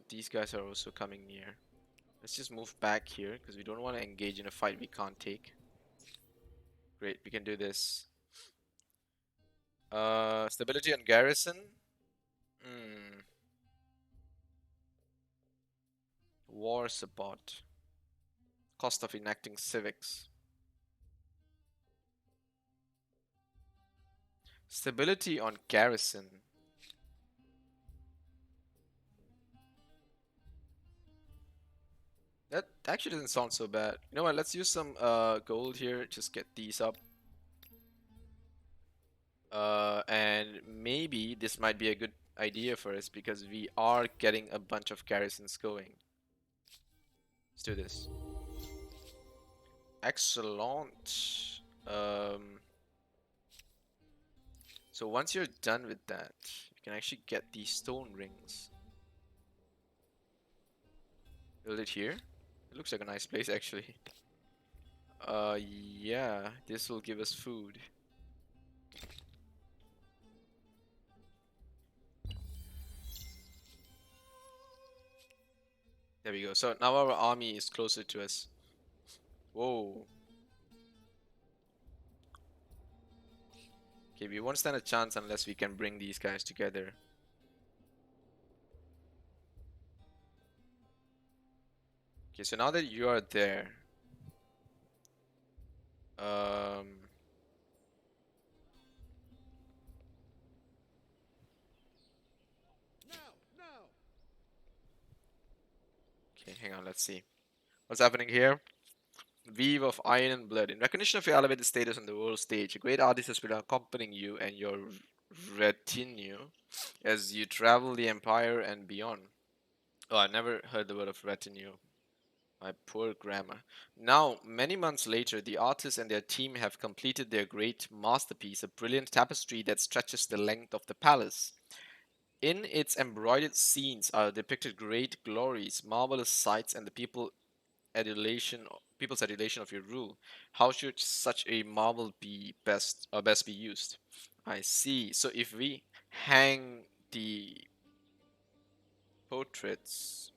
These guys are also coming near. Let's just move back here because we don't want to engage in a fight we can't take. Great, we can do this. Stability on garrison. War support. Cost of enacting civics. Stability on garrison. That actually doesn't sound so bad. You know what? Let's use some gold here. Just get these up. And maybe this might be a good idea for us because we are getting a bunch of garrisons going. Let's do this. Excellent. So once you're done with that, you can actually get these stone rings. Build it here. It looks like a nice place actually. Yeah, this will give us food. There we go. So now our army is closer to us. Whoa. Okay, we won't stand a chance unless we can bring these guys together. Okay, so now that you are there, okay, hang on, let's see. What's happening here? Weave of iron and blood. In recognition of your elevated status on the world stage, a great artist has been accompanying you and your retinue as you travel the empire and beyond. Oh, I never heard the word of retinue. My poor grammar. Now, many months later, the artists and their team have completed their great masterpiece, a brilliant tapestry that stretches the length of the palace. In its embroidered scenes are depicted great glories, marvelous sights, and the people's adulation of your rule. How should such a marvel be best be used? I see. So if we hang the portraits,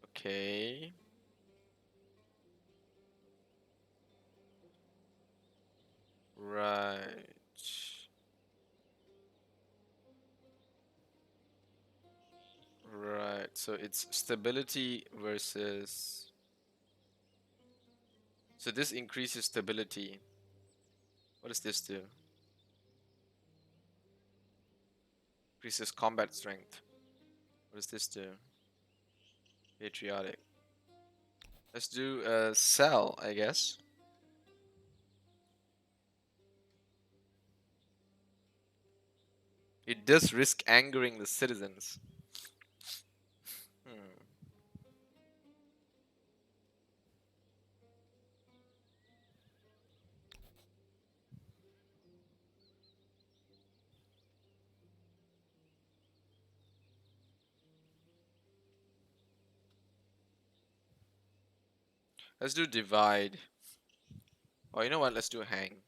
okay. Right. Right. So it's stability versus. So this increases stability. What does this do? Increases combat strength. What does this do? Patriotic. Let's do a cell, I guess. It does risk angering the citizens. Hmm. Let's do divide. Oh, you know what? Let's do hang.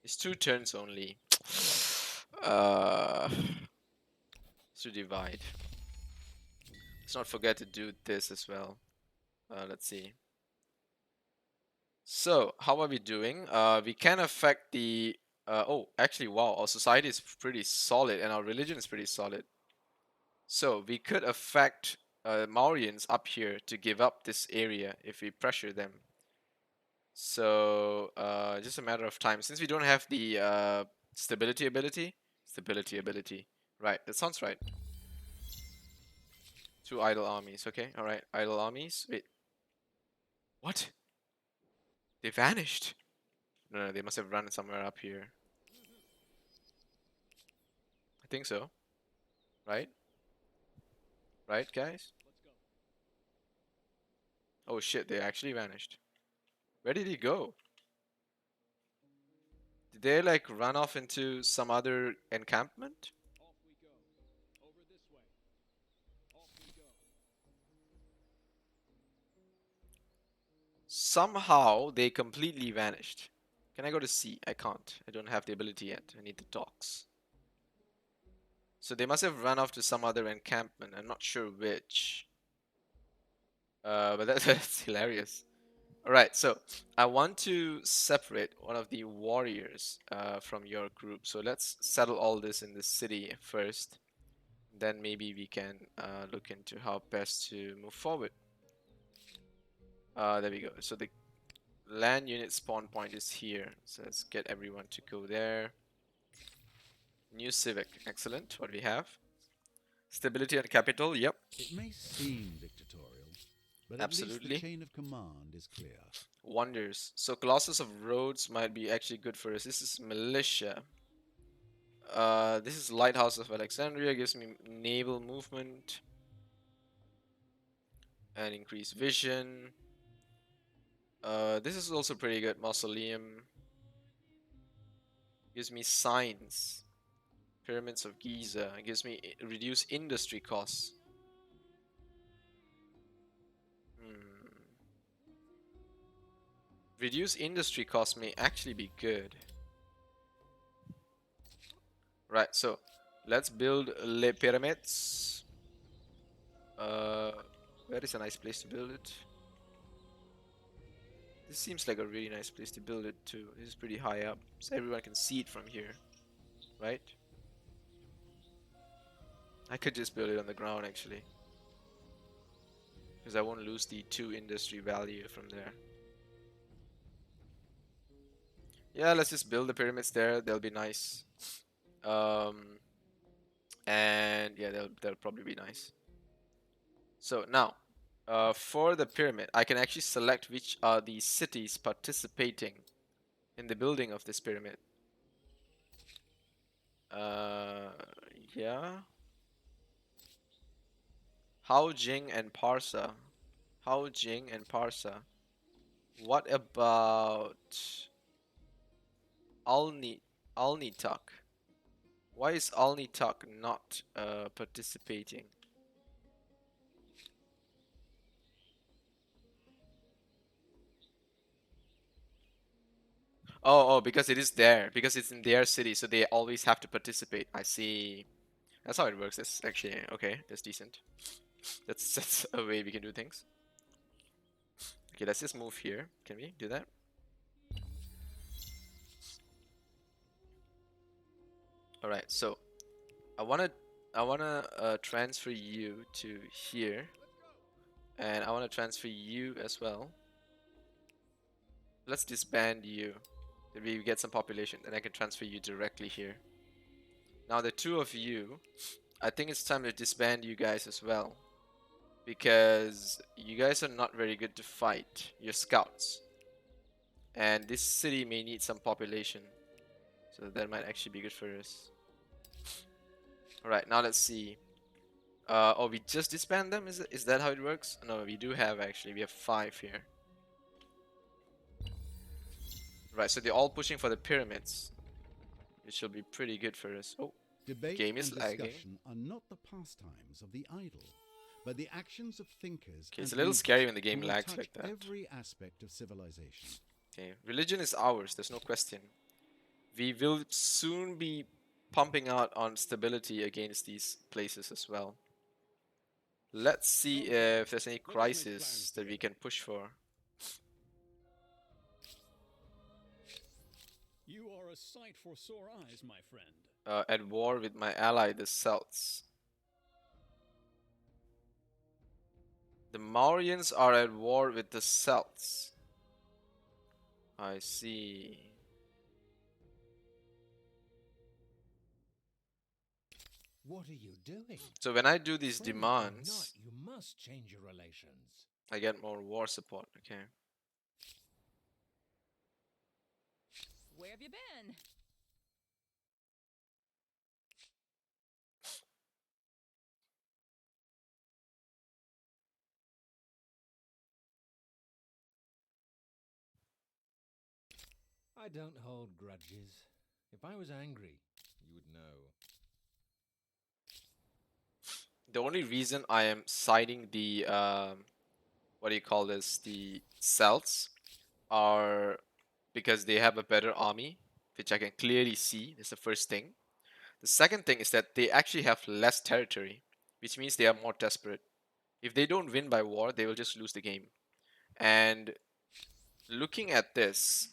It's 2 turns only. Let's do divide. Let's not forget to do this as well. Let's see. So, how are we doing? We can affect the. Oh, actually, wow, our society is pretty solid and our religion is pretty solid. So, we could affect Mauryan's up here to give up this area if we pressure them. So, just a matter of time. Since we don't have the stability ability. Right, that sounds right. 2 idle armies. Okay, alright. Idle armies. Wait. What? They vanished. No, they must have run somewhere up here. I think so. Right? Right, guys? Oh shit, they actually vanished. Where did he go? Did they like run off into some other encampment? Off we go. Over this way. Off we go. somehow they completely vanished. Can I go to C? I can't. I don't have the ability yet. I need the docks. So they must have run off to some other encampment. I'm not sure which. But that's hilarious. Alright, so I want to separate one of the warriors from your group. So let's settle all this in the city first. Then maybe we can look into how best to move forward. There we go. So the land unit spawn point is here. So let's get everyone to go there. New civic. Excellent. What do we have? Stability and capital. Yep. It may seem dictatorial, but at least the Absolutely. chain of command is clear. Wonders. So Colossus of Rhodes might be actually good for us. This is militia. This is Lighthouse of Alexandria. Gives me naval movement and increased vision. This is also pretty good. Mausoleum. Gives me science. Pyramids of Giza. Gives me reduced industry costs. Reduced industry costs may actually be good. Right, so let's build les pyramids. Where is a nice place to build it? This seems like a really nice place to build it too. This is pretty high up, so everyone can see it from here, right? I could just build it on the ground actually, because I won't lose the 2 industry value from there. Yeah, let's just build the pyramids there. They'll be nice. And yeah, they'll probably be nice. So now, for the pyramid, I can actually select which are the cities participating in the building of this pyramid. Yeah. Haojing and Parsa. Haojing and Parsa. What about Alnitak? Why is Alnitak not participating? Oh, because it is there. Because it's in their city, so they always have to participate. I see. That's how it works. That's actually okay. That's decent. That's a way we can do things. Okay, let's just move here. Can we do that? All right. So I wanna transfer you to here, and I wanna transfer you as well. Let's disband you. Then we get some population, then I can transfer you directly here. Now the 2 of you, I think it's time to disband you guys as well, because you guys are not very good to fight. You're scouts, and this city may need some population, so that might actually be good for us. Alright, now let's see. Oh, we just disband them? Is that how it works? No, we do have actually. We have 5 here. Right, so they're all pushing for the pyramids, which will be pretty good for us. Oh, Debate game is and lagging. discussion are not the pastimes of the idle, but the actions of thinkers. Okay, it's a and little leaders scary when the game who will lags touch like that. every aspect of civilization. Okay, religion is ours, there's no question. We will soon be pumping out on stability against these places as well. Let's see if there's any crisis that we can push for. You are a sight for sore eyes, my friend. At war with my ally, the Celts. The Mauryans are at war with the Celts. I see. What are you doing? So when I do these Friend or demands, not, you must change your relations. I get more war support. Okay. Where have you been? I don't hold grudges. If I was angry, you would know. The only reason I am citing the what do you call this? The Celts are because they have a better army, which I can clearly see. That's the first thing. The second thing is that they actually have less territory, which means they are more desperate. If they don't win by war, they will just lose the game. And looking at this,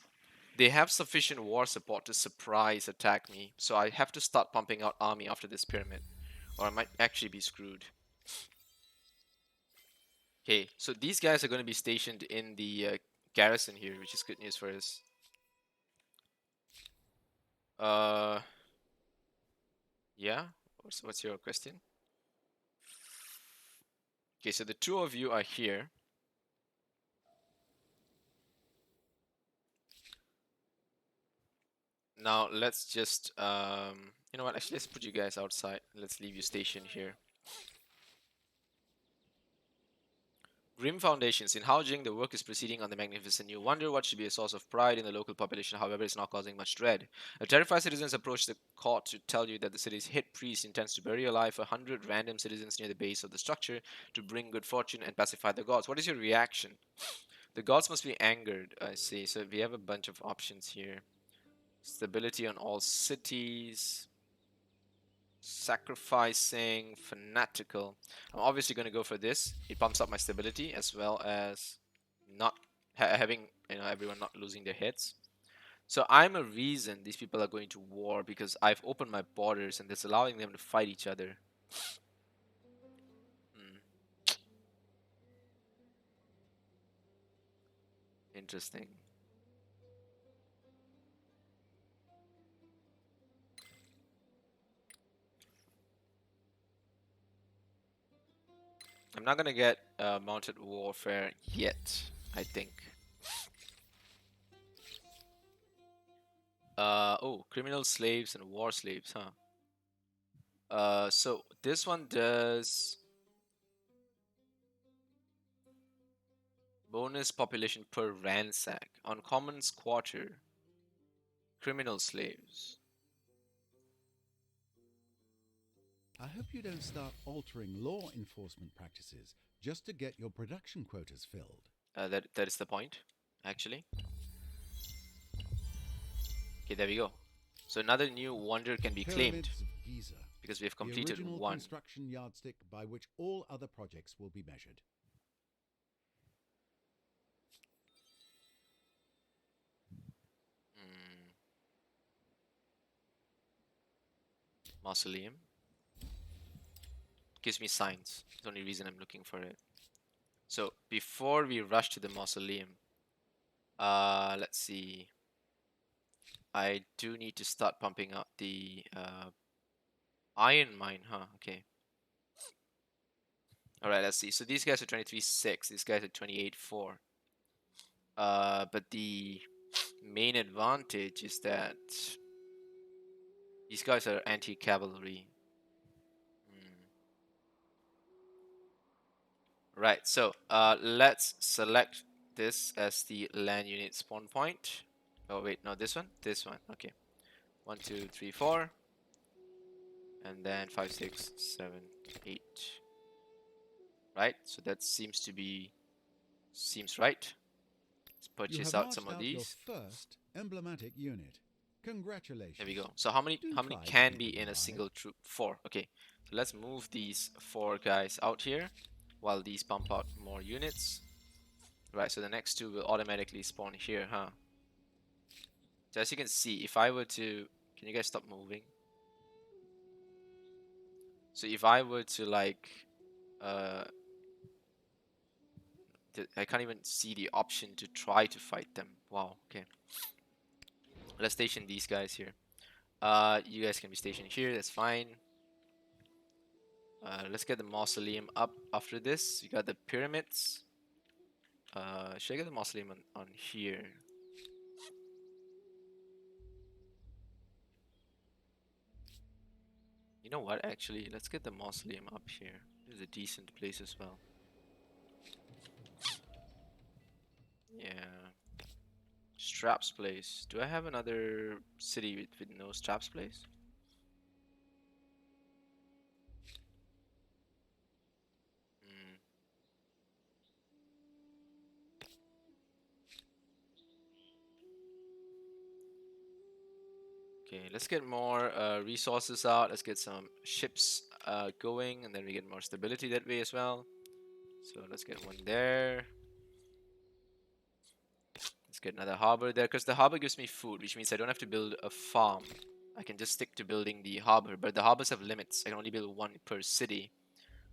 they have sufficient war support to surprise attack me, so I have to start pumping out army after this pyramid, or I might actually be screwed. Okay, so these guys are going to be stationed in the garrison here, which is good news for us. Uh, yeah. What's your question? Okay, so the two of you are here. Now let's just you know what? Actually, let's put you guys outside. Let's leave you stationed here. Grim foundations. In Haojing, the work is proceeding on the magnificent new wonder. What should be a source of pride in the local population, however, is now causing much dread. A terrified citizens approach the court to tell you that the city's hit priest intends to bury alive 100 random citizens near the base of the structure to bring good fortune and pacify the gods. What is your reaction? The gods must be angered, I see. So we have a bunch of options here. Stability on all cities. Sacrificing, fanatical. I'm obviously going to go for this. It pumps up my stability as well as not having everyone not losing their heads. So I'm a reason these people are going to war because I've opened my borders and that's allowing them to fight each other. Hmm. Interesting. I'm not gonna get mounted warfare yet, I think. Oh, criminal slaves and war slaves, huh? So this one does bonus population per ransack. Uncommon squatter. Criminal slaves. I hope you don't start altering law enforcement practices just to get your production quotas filled. That is the point, actually. Okay, there we go. So another new wonder can be claimed Pyramids of Giza, because we have the completed original one. construction yardstick by which all other projects will be measured. Hmm. Mausoleum. Gives me signs. It's the only reason I'm looking for it. So before we rush to the mausoleum, let's see. I do need to start pumping out the iron mine, huh? Okay. All right, let's see. So these guys are 23.6. These guys are 28.4. But the main advantage is that these guys are anti-cavalry. Right, so let's select this as the land unit spawn point. Oh wait, no, this one? This one, okay. 1, 2, 3, 4. And then 5, 6, 7, 8. Right, so that seems right. Let's You purchase have out some marched of out your these. first emblematic unit. Congratulations. There we go. So how many Do try to can keep be them in a alive. single troop? 4. Okay. So let's move these 4 guys out here while these pump out more units. Right, so the next 2 will automatically spawn here, huh? So as you can see, if I were to... Can you guys stop moving? So if I were to like... Uh, I can't even see the option to try to fight them. Wow, okay. Let's station these guys here. You guys can be stationed here, that's fine. Let's get the mausoleum up after this. You got the pyramids. Should I get the mausoleum on here? You know what, actually, let's get the mausoleum up here. This is a decent place as well. Yeah. Straps place. Do I have another city with no straps place? Hmm. Okay, let's get more resources out. Let's get some ships going, and then we get more stability that way as well. So let's get one there. Let's get another harbor there, because the harbor gives me food, which means I don't have to build a farm. I can just stick to building the harbor, but the harbors have limits. I can only build one per city.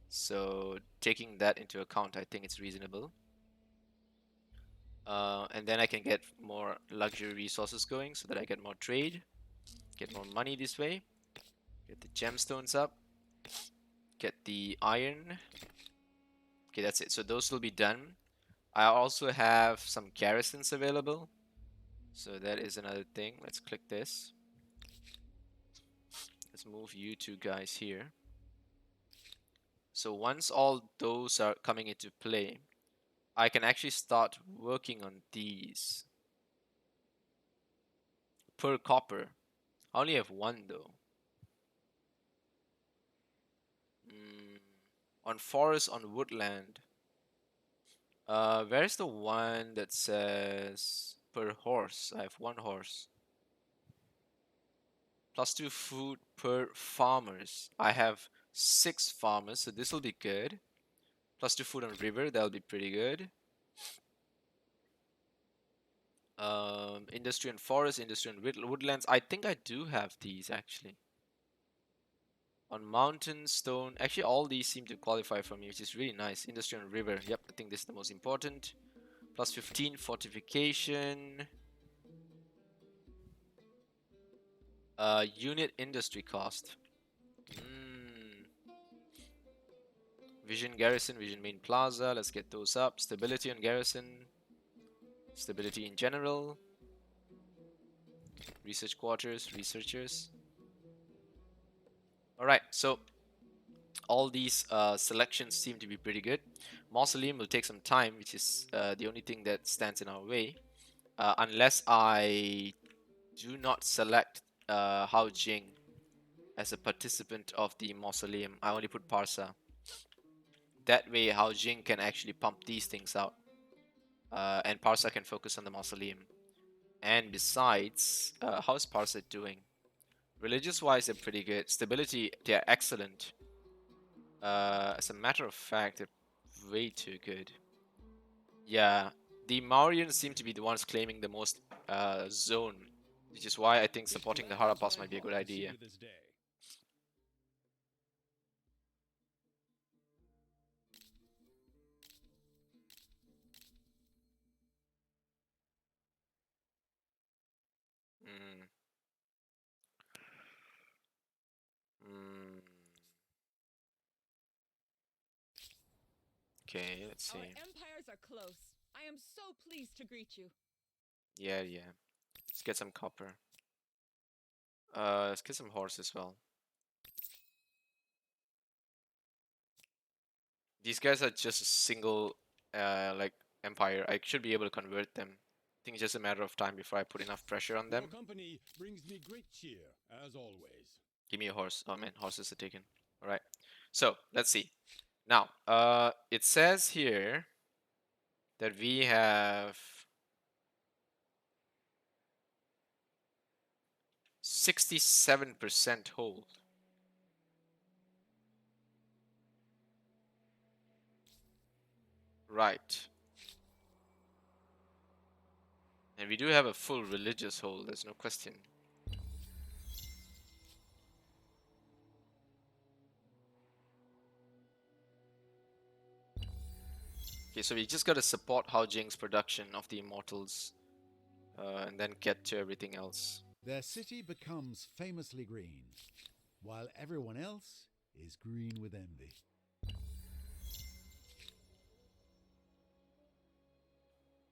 So taking that into account, I think it's reasonable. And then I can get more luxury resources going so that I get more trade, get more money this way, get the gemstones up, get the iron. Okay, that's it. So those will be done. I also have some garrisons available. So that is another thing. Let's click this. Let's move you two guys here. So once all those are coming into play, I can actually start working on these. Per copper. I only have one though. Mm, on forest, on woodland. Where's the one that says per horse? I have one horse. +2 food per farmers. I have 6 farmers, so this will be good. +2 food on river, that'll be pretty good. Industry and forest, industry and woodlands. I think I do have these actually. On mountain, stone. Actually, all these seem to qualify for me, which is really nice. Industry and river. Yep, I think this is the most important. +15 fortification. Unit industry cost. Vision garrison, vision main plaza. Let's get those up. Stability on garrison. Stability in general. Research quarters, researchers. Alright, so all these selections seem to be pretty good. Mausoleum will take some time, which is the only thing that stands in our way. Unless I do not select Hao Jing as a participant of the Mausoleum. I only put Parsa. That way Hao Jing can actually pump these things out. And Parsa can focus on the Mausoleum. And besides, how's Parsa doing? Religious-wise, they're pretty good. Stability, they're excellent. As a matter of fact, they're way too good. Yeah, the Mauryan seem to be the ones claiming the most zone, which is why I think supporting the Harapas might be a good idea. Mm. Mm. Okay, let's see. Our empires are close. I am so pleased to greet you. Yeah, yeah. Let's get some copper. Let's get some horse as well. These guys are just a single, like, empire. I should be able to convert them. I think it's just a matter of time before I put enough pressure on them. Your company brings me great cheer, as always. Give me a horse. Oh man, horses are taken. Alright. So, let's see. Now, it says here that we have 67% hold. Right. And we do have a full religious hold, there's no question. Okay, so we just gotta support Hao Jing's production of the Immortals, and then get to everything else. Their city becomes famously green, while everyone else is green with envy.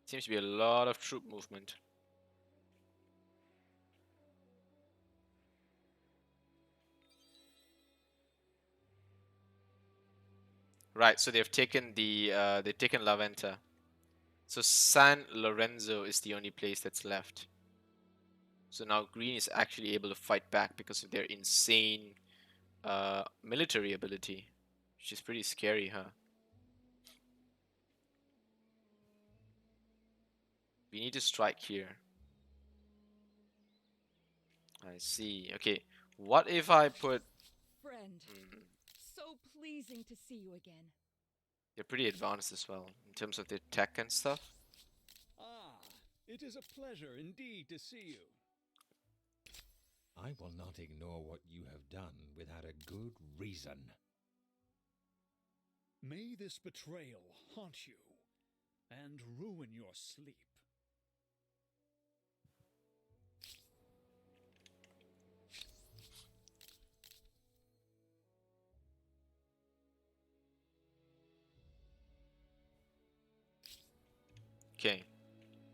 Seems to be a lot of troop movement. Right, so they've taken La Venta. So San Lorenzo is the only place that's left. So now Green is actually able to fight back because of their insane military ability, which is pretty scary, huh? We need to strike here. I see. Okay, what if I put... Friend, Hmm, so pleasing to see you again. they're pretty advanced as well in terms of their tech and stuff. Ah, it is a pleasure indeed to see you. I will not ignore what you have done without a good reason. May this betrayal haunt you and ruin your sleep. Okay,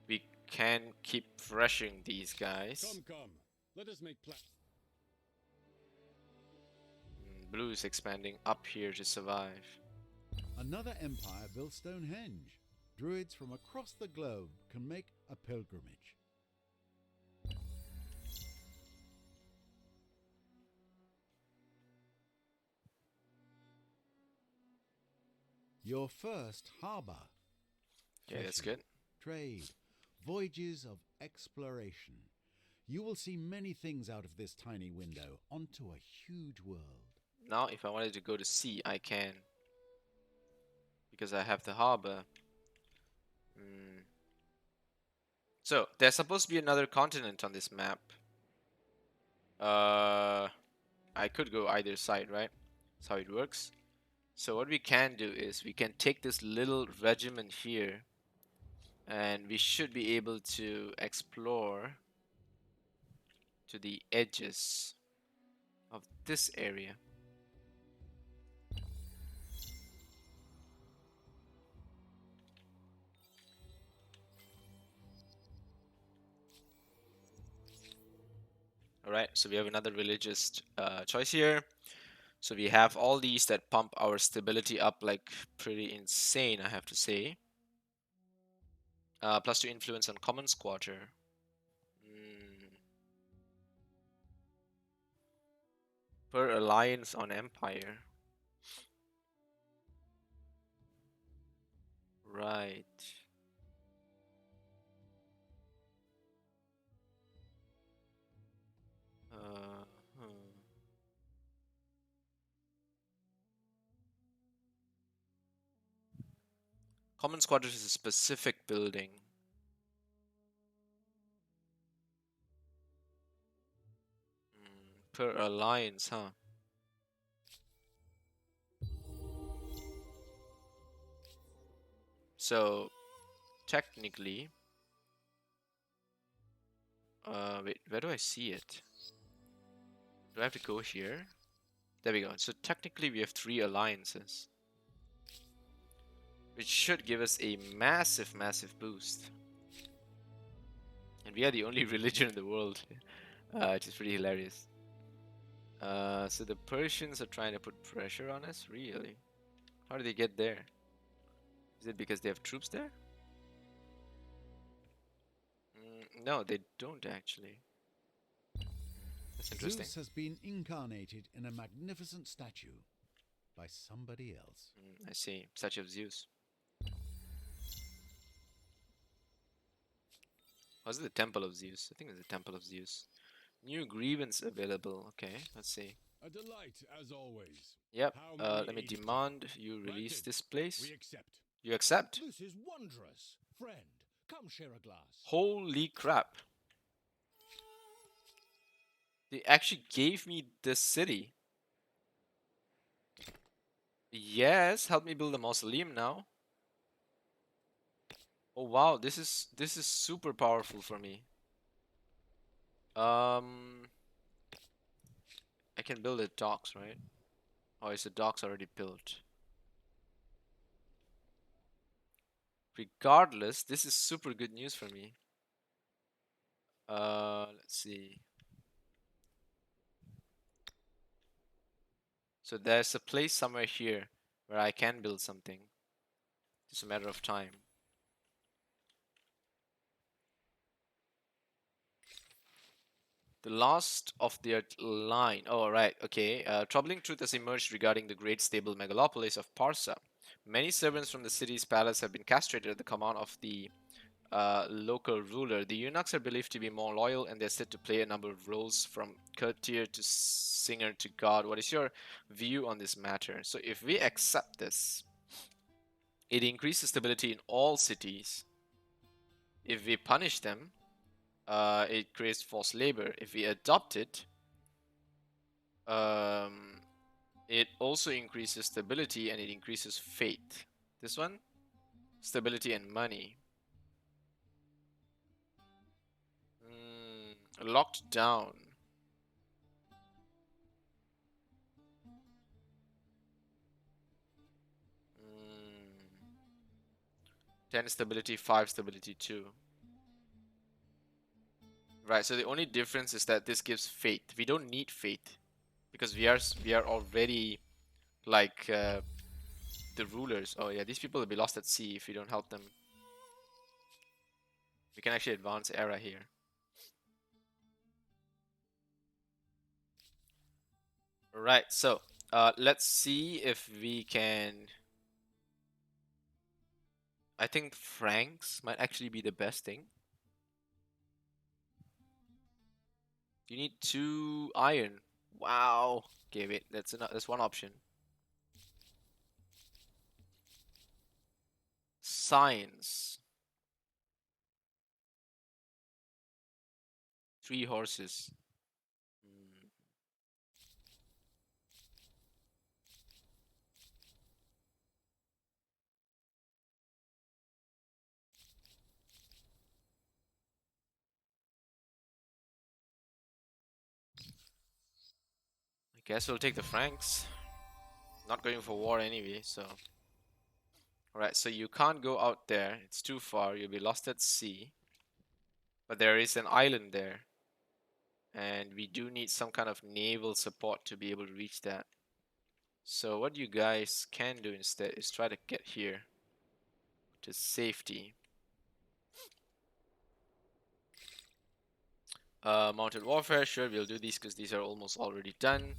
we can keep refreshing these guys. Come. Let us make plans. Blue is expanding up here to survive. Another empire built Stonehenge. Druids from across the globe can make a pilgrimage. Your first harbour. Okay, that's Fishing, good. trade, voyages of exploration. You will see many things out of this tiny window onto a huge world. Now, if I wanted to go to sea, I can. Because I have the harbor. Hmm. So, there's supposed to be another continent on this map. I could go either side, right? That's how it works. So what we can do is we can take this little regiment here and we should be able to explore to the edges of this area. Alright, so we have another religious choice here. So we have all these that pump our stability up like pretty insane, I have to say. +2 influence on Commons Quarter. Mm. Per alliance on Empire. Right. Hmm. Commons Quarters is a specific building. Per alliance, huh? So technically, wait, where do I see it? Do I have to go here? There we go. So technically, we have 3 alliances, which should give us a massive, massive boost. And we are the only religion in the world, which is pretty hilarious. So the Persians are trying to put pressure on us? Really? How do they get there? Is it because they have troops there? No, they don't actually. That's interesting. Zeus has been incarnated in a magnificent statue by somebody else. I see. Statue of Zeus. Was it the Temple of Zeus? I think it's the Temple of Zeus. New grievance available. Okay, let's see. A delight, as always. Yep. How may Let me we aid you? demand you release Granted. this place. We accept. You accept? This is wondrous. Friend, come share a glass. Holy crap. They actually gave me this city. Yes, help me build a mausoleum now. Oh wow, this is super powerful for me. I can build a docks, right? Oh, is the docks already built? Regardless, this is super good news for me. Let's see. So there's a place somewhere here where I can build something. It's a matter of time. The last of their line. Oh, right. Okay. Troubling truth has emerged regarding the great stable megalopolis of Parsa. Many servants from the city's palace have been castrated at the command of the local ruler. The eunuchs are believed to be more loyal, and they're said to play a number of roles from courtier to singer to god. What is your view on this matter? So if we accept this, it increases stability in all cities. If we punish them, it creates forced labor. If we adopt it, it also increases stability and it increases faith. This one, stability and money. Locked down. 10 stability, 5 stability, 2. Right, so the only difference is that this gives faith. We don't need faith because we are already like the rulers. Oh yeah, these people will be lost at sea if we don't help them. We can actually advance era here. Right, so let's see if we can. I think Franks might actually be the best thing. You need 2 iron. Wow. Okay, wait, that's one option. Science. 3 horses. I guess we'll take the Franks. Not going for war anyway, so. Alright, so you can't go out there. It's too far. You'll be lost at sea. But there is an island there. And we do need some kind of naval support to be able to reach that. So what you guys can do instead is try to get here to safety. Mounted warfare, sure, we'll do these because these are almost already done.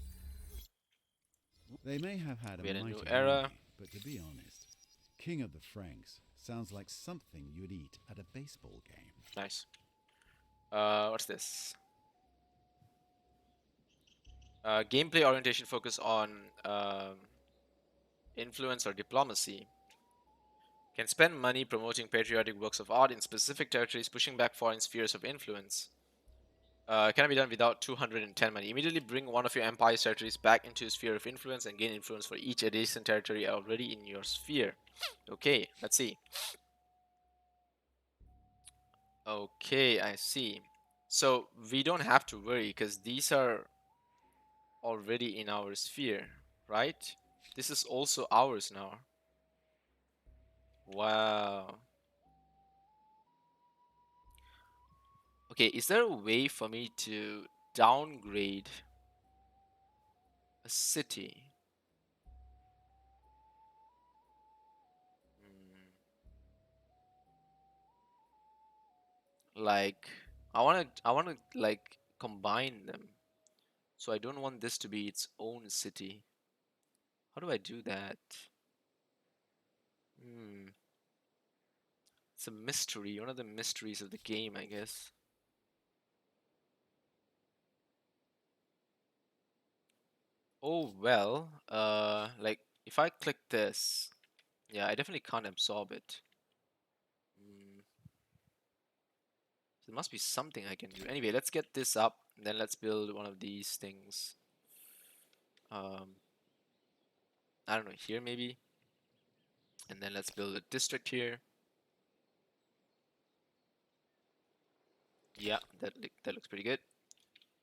They may have had a We had a mighty new era. army, but to be honest, King of the Franks sounds like something you'd eat at a baseball game. Nice. What's this? Gameplay orientation focus on influence or diplomacy. Can spend money promoting patriotic works of art in specific territories, pushing back foreign spheres of influence. Can be done without 210 money. Immediately bring one of your empire's territories back into a sphere of influence and gain influence for each adjacent territory already in your sphere. Okay, let's see. Okay, I see. So we don't have to worry because these are already in our sphere, right? This is also ours now. Wow. Okay, is there a way for me to downgrade a city? Like, I wanna like combine them. So I don't want this to be its own city. How do I do that? It's a mystery, one of the mysteries of the game, I guess. Oh well, like if I click this, yeah, I definitely can't absorb it. There must be something I can do. Anyway, let's get this up, and then let's build one of these things. I don't know, here maybe. And then let's build a district here. Yeah, that looks pretty good.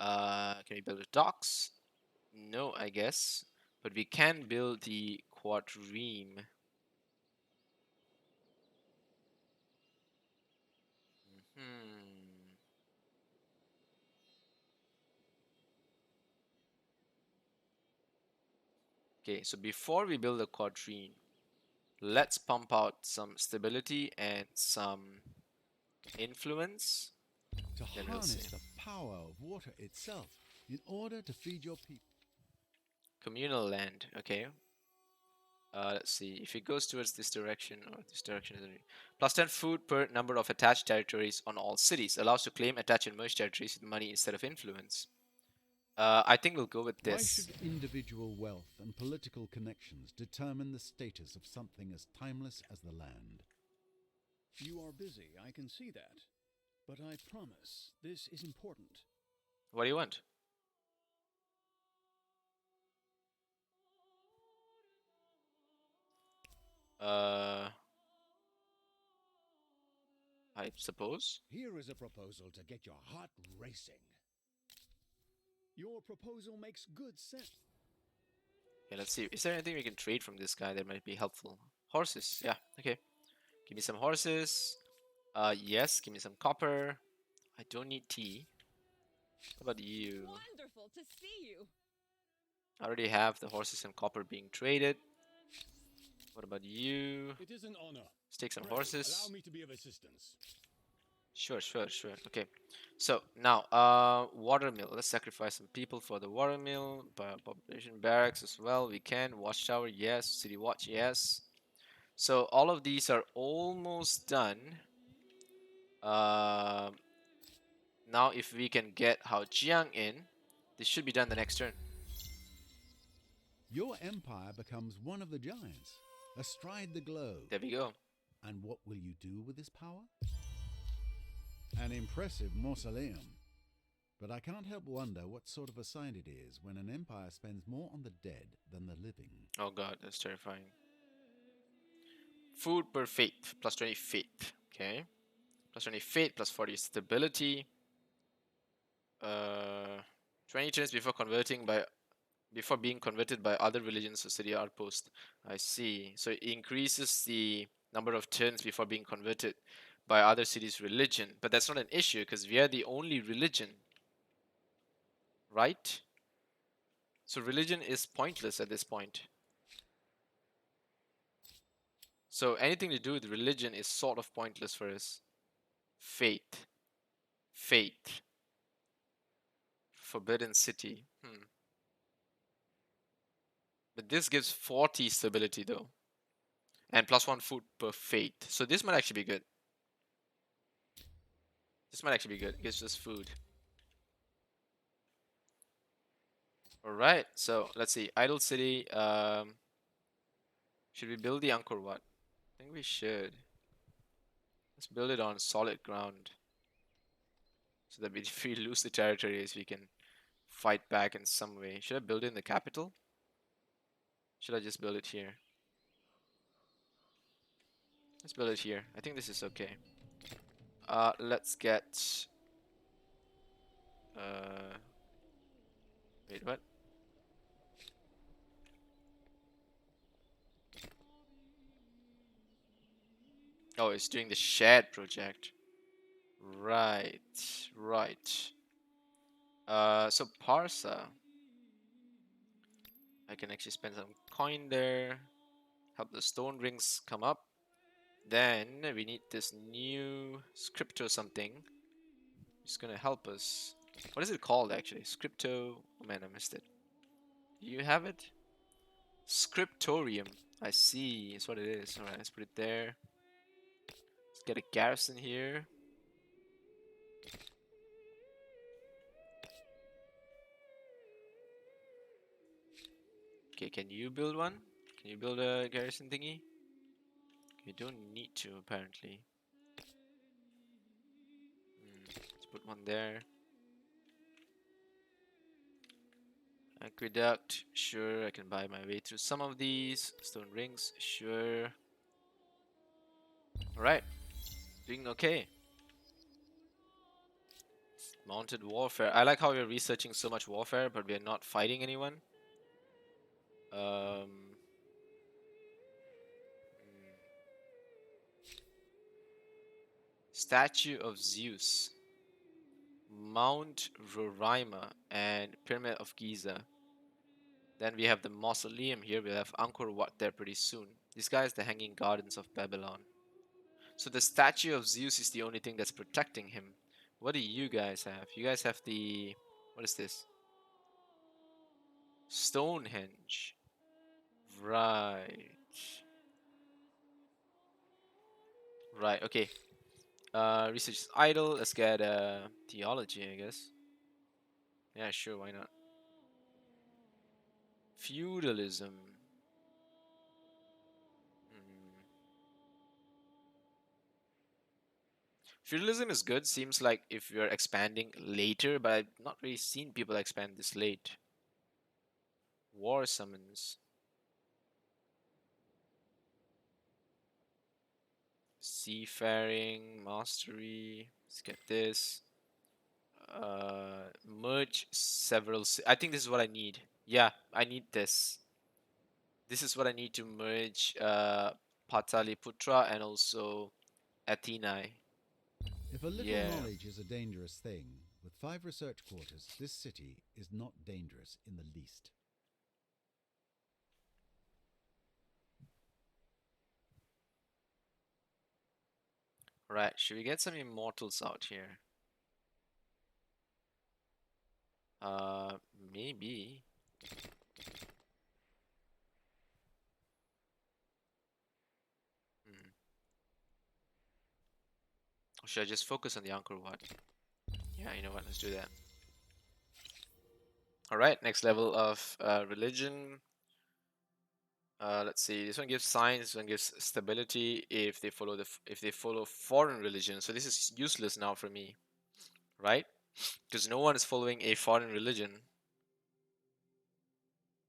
Can we build a docks? No, I guess. But we can build the quadrime. Okay, so before we build a quadrine, let's pump out some stability and some influence. To Then we'll see. harness the power of water itself in order to feed your people. Communal land, okay. Let's see. If it goes towards this direction or this direction, plus 10 food per number of attached territories on all cities. Allows to claim, attach, and merge territories with money instead of influence. I think we'll go with Why this. should individual wealth and political connections determine the status of something as timeless as the land? You are busy, I can see that. But I promise, this is important. What do you want? I suppose. Here is a proposal to get your heart racing. Your proposal makes good sense. Okay, let's see. Is there anything we can trade from this guy that might be helpful? Horses. Yeah, okay. Give me some horses. Yes, give me some copper. I don't need tea. How about you? Wonderful to see you. I already have the horses and copper being traded. What about you? It is an honor. Let's take some Pray, horses. allow me to be of assistance. Sure. Okay. So now, watermill. Let's sacrifice some people for the watermill. Population barracks as well. We can. Watchtower, yes. City watch, yes. So all of these are almost done. Now, if we can get Haojiang in, this should be done the next turn. Your empire becomes one of the giants, astride the globe. There we go. And what will you do with this power? An impressive mausoleum. But I can't help wonder what sort of a sign it is when an empire spends more on the dead than the living. Oh god, that's terrifying. Food per faith, plus 20 faith. Okay. Plus 20 faith, plus 40 stability. 20 turns before being converted by other religions or city outpost. I see. So it increases the number of turns before being converted by other cities' religion. But that's not an issue because we are the only religion. Right? So religion is pointless at this point. So anything to do with religion is sort of pointless for us. Faith. Faith. Forbidden City. But this gives 40 stability though. And plus 1 food per faith. So this might actually be good. This might actually be good. It gives us food. Alright, so let's see. Idle City. Should we build the Angkor Wat? I think we should. Let's build it on solid ground. So that if we lose the territories, we can fight back in some way. Should I build it in the capital? Should I just build it here? Let's build it here. I think this is okay. Let's get... Wait, what? Oh, it's doing the shared project. Right. So Parsa. I can actually spend some coin there. Help the stone rings come up. Then we need this new script or something. It's gonna help us. What is it called actually? Scripto. Oh man, I missed it. Do you have it? Scriptorium. I see. That's what it is. Alright, let's put it there. Let's get a garrison here. Okay, can you build one? Can you build a garrison thingy? You don't need to, apparently. Let's put one there. Aqueduct, sure, I can buy my way through some of these. Stone rings, sure. Alright, doing okay. Mounted warfare. I like how we're researching so much warfare, but we're not fighting anyone. Statue of Zeus, Mount Roraima, and Pyramid of Giza. Then we have the mausoleum here. We'll have Angkor Wat there pretty soon. This guy is the Hanging Gardens of Babylon. So the statue of Zeus is the only thing that's protecting him. What do you guys have? You guys have the... What is this? Stonehenge. Right. Right, okay. Research is idle. Let's get theology, I guess. Yeah, sure, why not? Feudalism. Hmm. Feudalism is good. Seems like if you're expanding later, but I've not really seen people expand this late. War summons. Seafaring, mastery. Let's get this. Merge several. I think this is what I need. Yeah, I need this. This is what I need to merge Pataliputra and also Athenae. If a little Yeah. knowledge is a dangerous thing, with 5 research quarters, this city is not dangerous in the least. Right. Should we get some immortals out here? Uh, Maybe. Hmm. Or should I just focus on the Angkor Wat? Yeah, you know what? Let's do that. All right. Next level of religion. Let's see. This one gives science. This one gives stability. If they follow if they follow foreign religion, so this is useless now for me, right? Because no one is following a foreign religion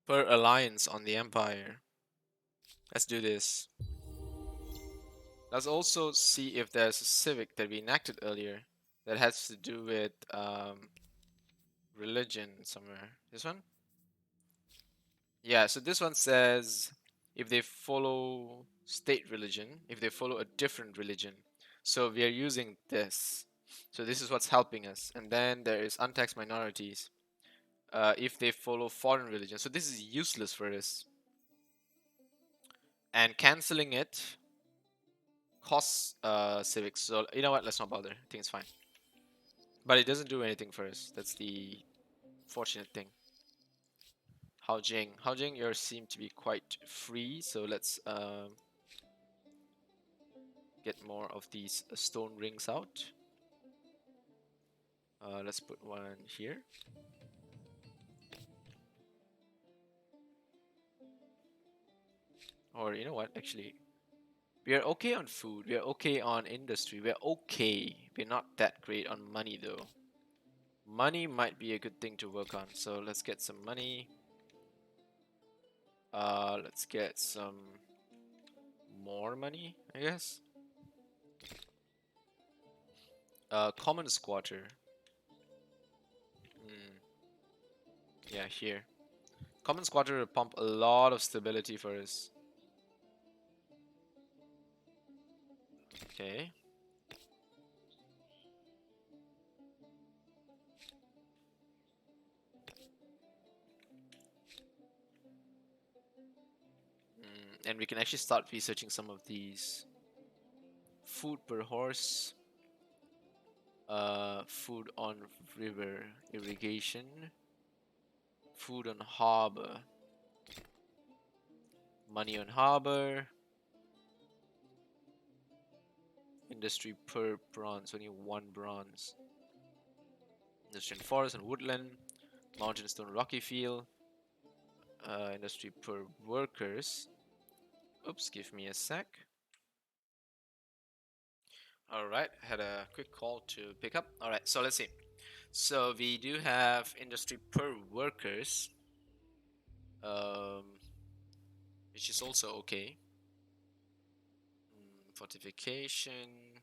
per alliance on the empire. Let's do this. Let's also see if there's a civic that we enacted earlier that has to do with religion somewhere. This one? Yeah, so this one says if they follow state religion, if they follow a different religion. So we are using this. So this is what's helping us. And then there is untaxed minorities. If they follow foreign religion. So this is useless for us. And canceling it costs civics. So you know what? Let's not bother. I think it's fine. But it doesn't do anything for us. That's the fortunate thing. Haojing, yours seem to be quite free. So let's get more of these stone rings out. Let's put one here. Or you know what? Actually, we are okay on food. We are okay on industry. We are okay. We're not that great on money though. Money might be a good thing to work on. So let's get some money. Let's get some more money, I guess. Common squatter. Hmm. Yeah, here. Common squatter will pump a lot of stability for us. Okay. And we can actually start researching some of these. Food per horse. Food on river. Irrigation. Food on harbor. Money on harbor. Industry per bronze. Only 1 bronze. Industry in forest and woodland. Mountain stone rocky field. Industry per workers. Oops, give me a sec. Alright, had a quick call to pick up. Alright, so let's see. So we do have industry per workers, um, which is also okay. Fortification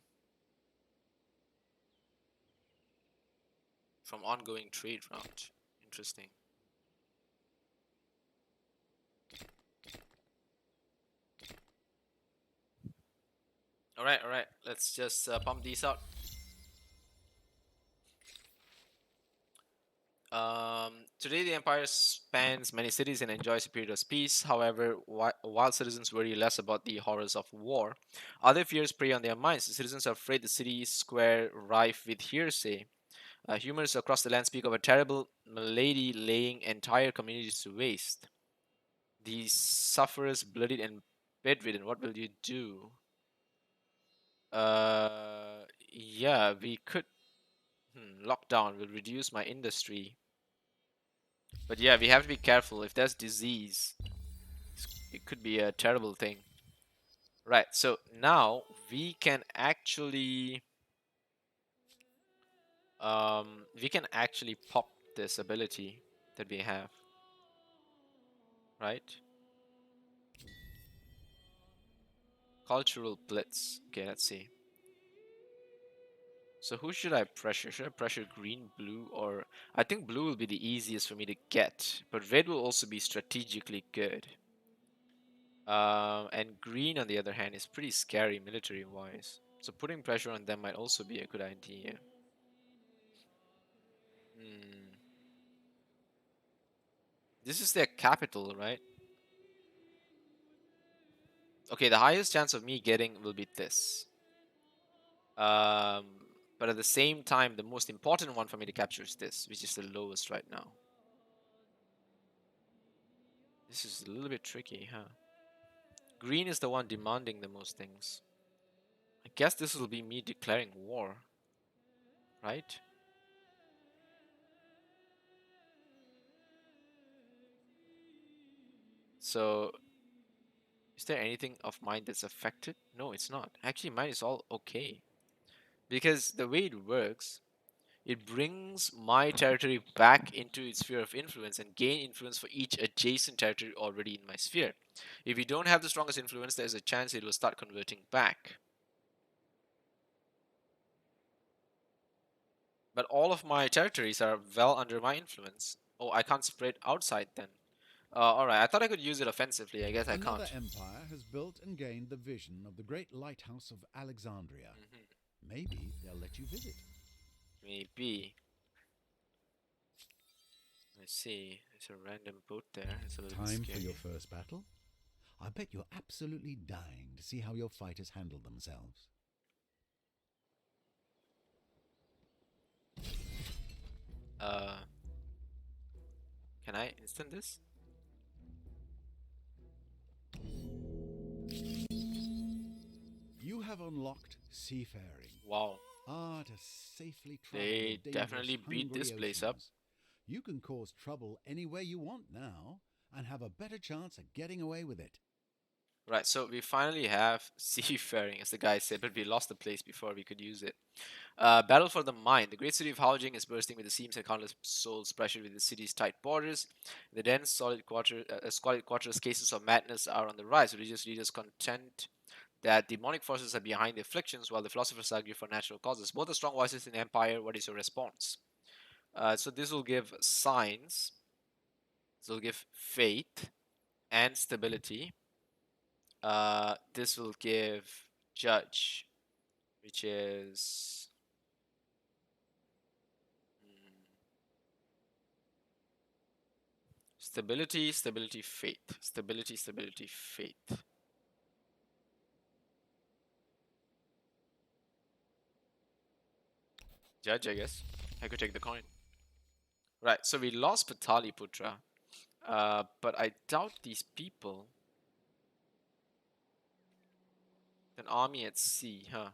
from ongoing trade route. Interesting. Alright, let's just pump these out. Today, the empire spans many cities and enjoys a period of peace. However, while citizens worry less about the horrors of war, other fears prey on their minds. The citizens are afraid the city square rife with hearsay. Humans across the land speak of a terrible malady laying entire communities to waste. These sufferers, bloodied and Bedridden, what will you do? Yeah, we could. Lockdown will reduce my industry. But yeah, we have to be careful. If there's disease, it could be a terrible thing. Right, so now we can actually pop this ability that we have, right? Cultural Blitz. Okay, let's see. So who should I pressure? Should I pressure green, blue, or I think blue will be the easiest for me to get, but red will also be strategically good. And green, on the other hand, is pretty scary military-wise. So putting pressure on them might also be a good idea. Hmm. This is their capital, right? Okay, the highest chance of me getting will be this. Um, but at the same time, the most important one for me to capture is this, which is the lowest right now. This is a little bit tricky, huh? Green is the one demanding the most things. I guess this will be me declaring war, right? So, is there anything of mine that's affected? No, it's not. Actually, mine is all okay. Because the way it works, it brings my territory back into its sphere of influence and gain influence for each adjacent territory already in my sphere. If you don't have the strongest influence, there's a chance it will start converting back. But all of my territories are well under my influence. Oh, I can't spread outside then. Alright, I thought I could use it offensively. I guess I Another can't. empire has built and gained the vision of the great lighthouse of Alexandria. Maybe they'll let you visit. Maybe. I see. There's a random boat there. It's a little bit Time for scary. your first battle? I bet you're absolutely dying to see how your fighters handle themselves. Uh, can I instant this? You have unlocked seafaring. Wow. To safely travel They the dangerous, definitely beat hungry this place up. oceans. You can cause trouble any way you want now, and have a better chance of getting away with it. Right, so we finally have seafaring, as the guy said, but we lost the place before we could use it. Battle for the Mind. The great city of Haojing is bursting with the seams and countless souls pressured with the city's tight borders. The dense, squalid quarters, cases of madness are on the rise. Religious leaders contend that demonic forces are behind the afflictions, while the philosophers argue for natural causes. Both are strong voices in the empire. What is your response? So this will give signs. This will give faith and stability. This will give judge, which is stability, stability, faith. Stability, stability, faith. Judge, I guess. I could take the coin. Right, so we lost Pataliputra. But I doubt these people. An army at sea, huh?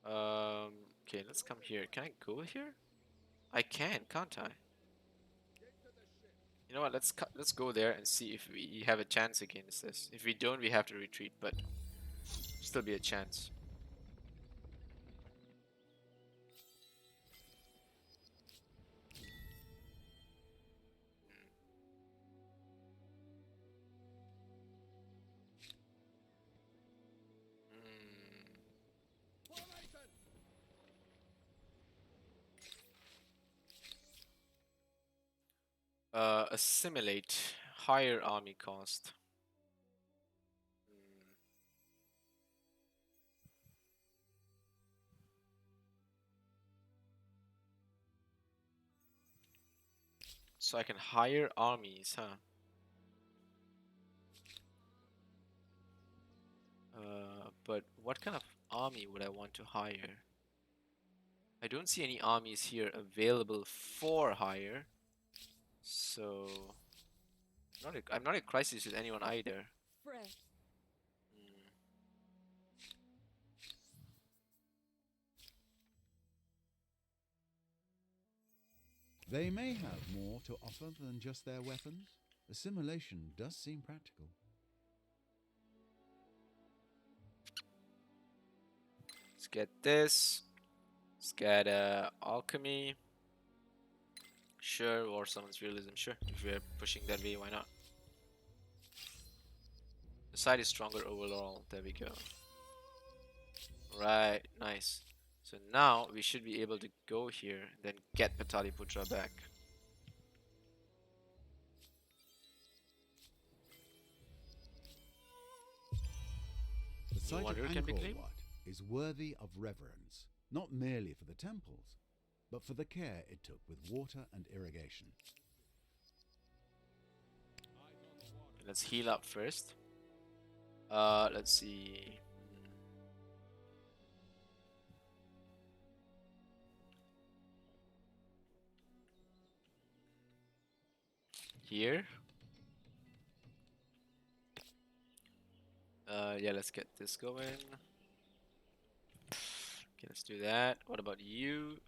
Okay, let's come here. Can I go here? I can, can't I? You know what? Let's go there and see if we have a chance against this. If we don't, we have to retreat, but still be a chance. Assimilate. Higher army cost. So I can hire armies, huh? But what kind of army would I want to hire? I don't see any armies here available for hire. So I'm not in crisis with anyone either. fresh. They may have more to offer than just their weapons. Assimilation does seem practical. Let's get this. Let's get alchemy. Sure, or summons realism. Sure, if we're pushing that way, why not? The side is stronger overall. There we go. Right, nice. So now we should be able to go here, then get Pataliputra back. The site of wonder can be Angkor claimed? Wat is worthy of reverence, not merely for the temples, but for the care it took with water and irrigation. Let's heal up first. Let's see. Here. Yeah, let's get this going. Okay, let's do that. What about you?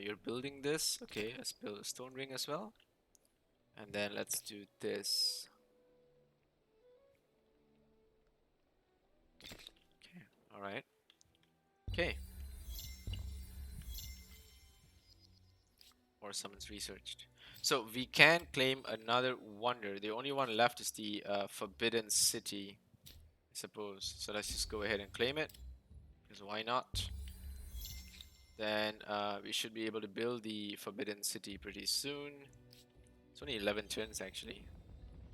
You're building this. Okay, let's build a stone ring as well. And then let's do this. Okay, alright. Okay. Or someone's researched. So we can claim another wonder. The only one left is the Forbidden City, I suppose. So let's just go ahead and claim it. Because why not? Then we should be able to build the Forbidden City pretty soon. It's only 11 turns actually.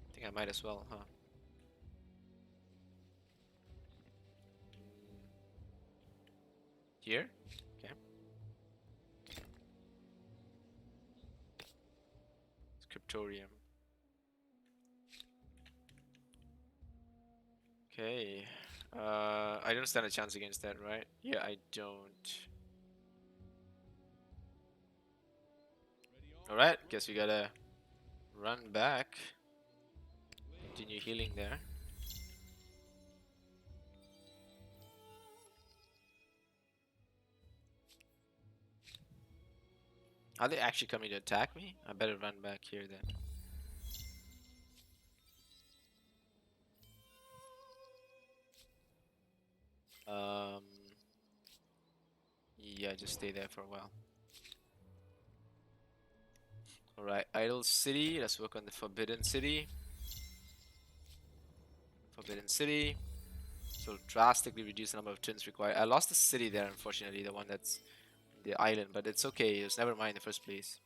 I think I might as well, huh? Here? Okay. Scriptorium. Okay. I don't stand a chance against that, right? Yeah, I don't. Alright, guess we gotta run back. Continue healing there. Are they actually coming to attack me? I better run back here then. Um, yeah, just stay there for a while. Alright, Idle City. Let's work on the Forbidden City. Forbidden City. So drastically reduce the number of turns required. I lost the city there, unfortunately, the one that's the island, but it's okay. It was never mine in the first place.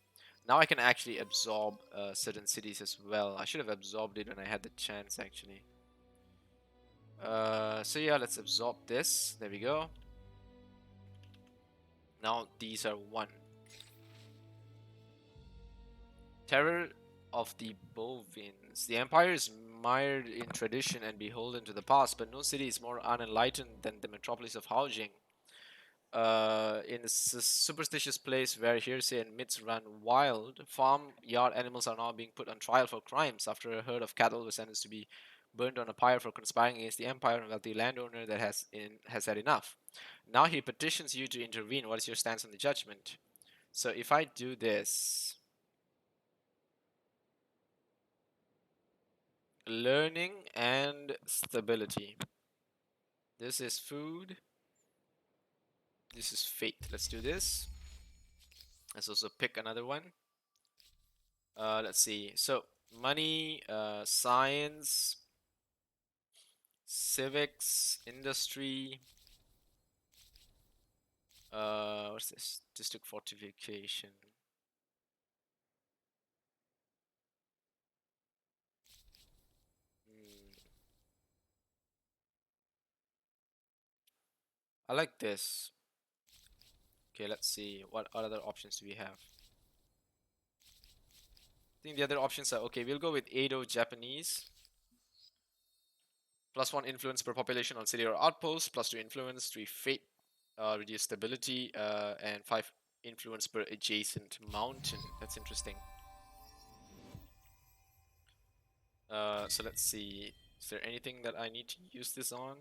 Now I can actually absorb certain cities as well. I should have absorbed it when I had the chance, actually. So yeah, let's absorb this. There we go. Now these are one. Terror of the Bovines. The empire is mired in tradition and beholden to the past, but no city is more unenlightened than the metropolis of Haojing. In a superstitious place where hearsay and myths run wild, farmyard animals are now being put on trial for crimes after a herd of cattle was sentenced to be burned on a pyre for conspiring against the empire and wealthy landowner that has had enough. Now he petitions you to intervene. What is your stance on the judgment? So if I do this, learning and stability. This is food. This is fate. Let's do this. Let's also pick another one. Let's see. So money, science, civics, industry. What's this? District fortification. I like this. Okay, let's see. What other options do we have? I think the other options are okay. We'll go with Edo Japanese. +1 influence per population on city or outpost. +2 influence. 3 fate. Reduce stability. And 5 influence per adjacent mountain. That's interesting. So let's see. Is there anything that I need to use this on?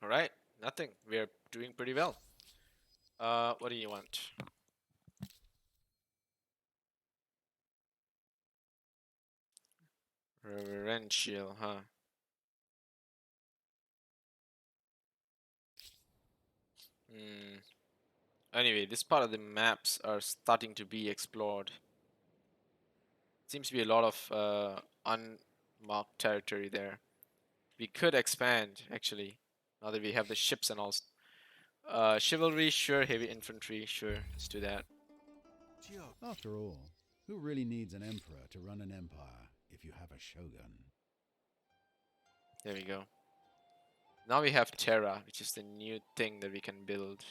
Alright, nothing. We're doing pretty well. What do you want? Reverential, huh? Hmm. Anyway, this part of the maps are starting to be explored. Seems to be a lot of unmarked territory there. We could expand, actually, now that we have the ships and all. Chivalry, sure. Heavy infantry, sure. Let's do that. After all, who really needs an emperor to run an empire if you have a shogun? There we go. Now we have Terra, which is the new thing that we can build.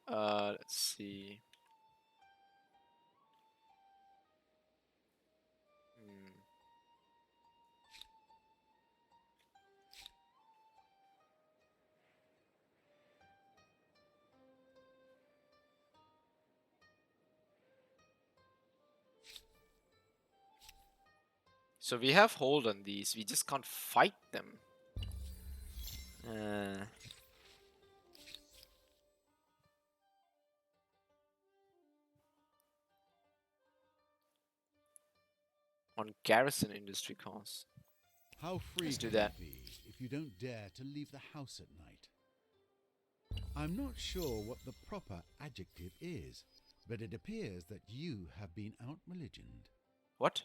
Let's see. Hmm. So we have hold on these. We just can't fight them. Uh, on garrison industry costs. How free Let's do can that. you be if you don't dare to leave the house at night? I'm not sure what the proper adjective is, but it appears that you have been out-religioned. What?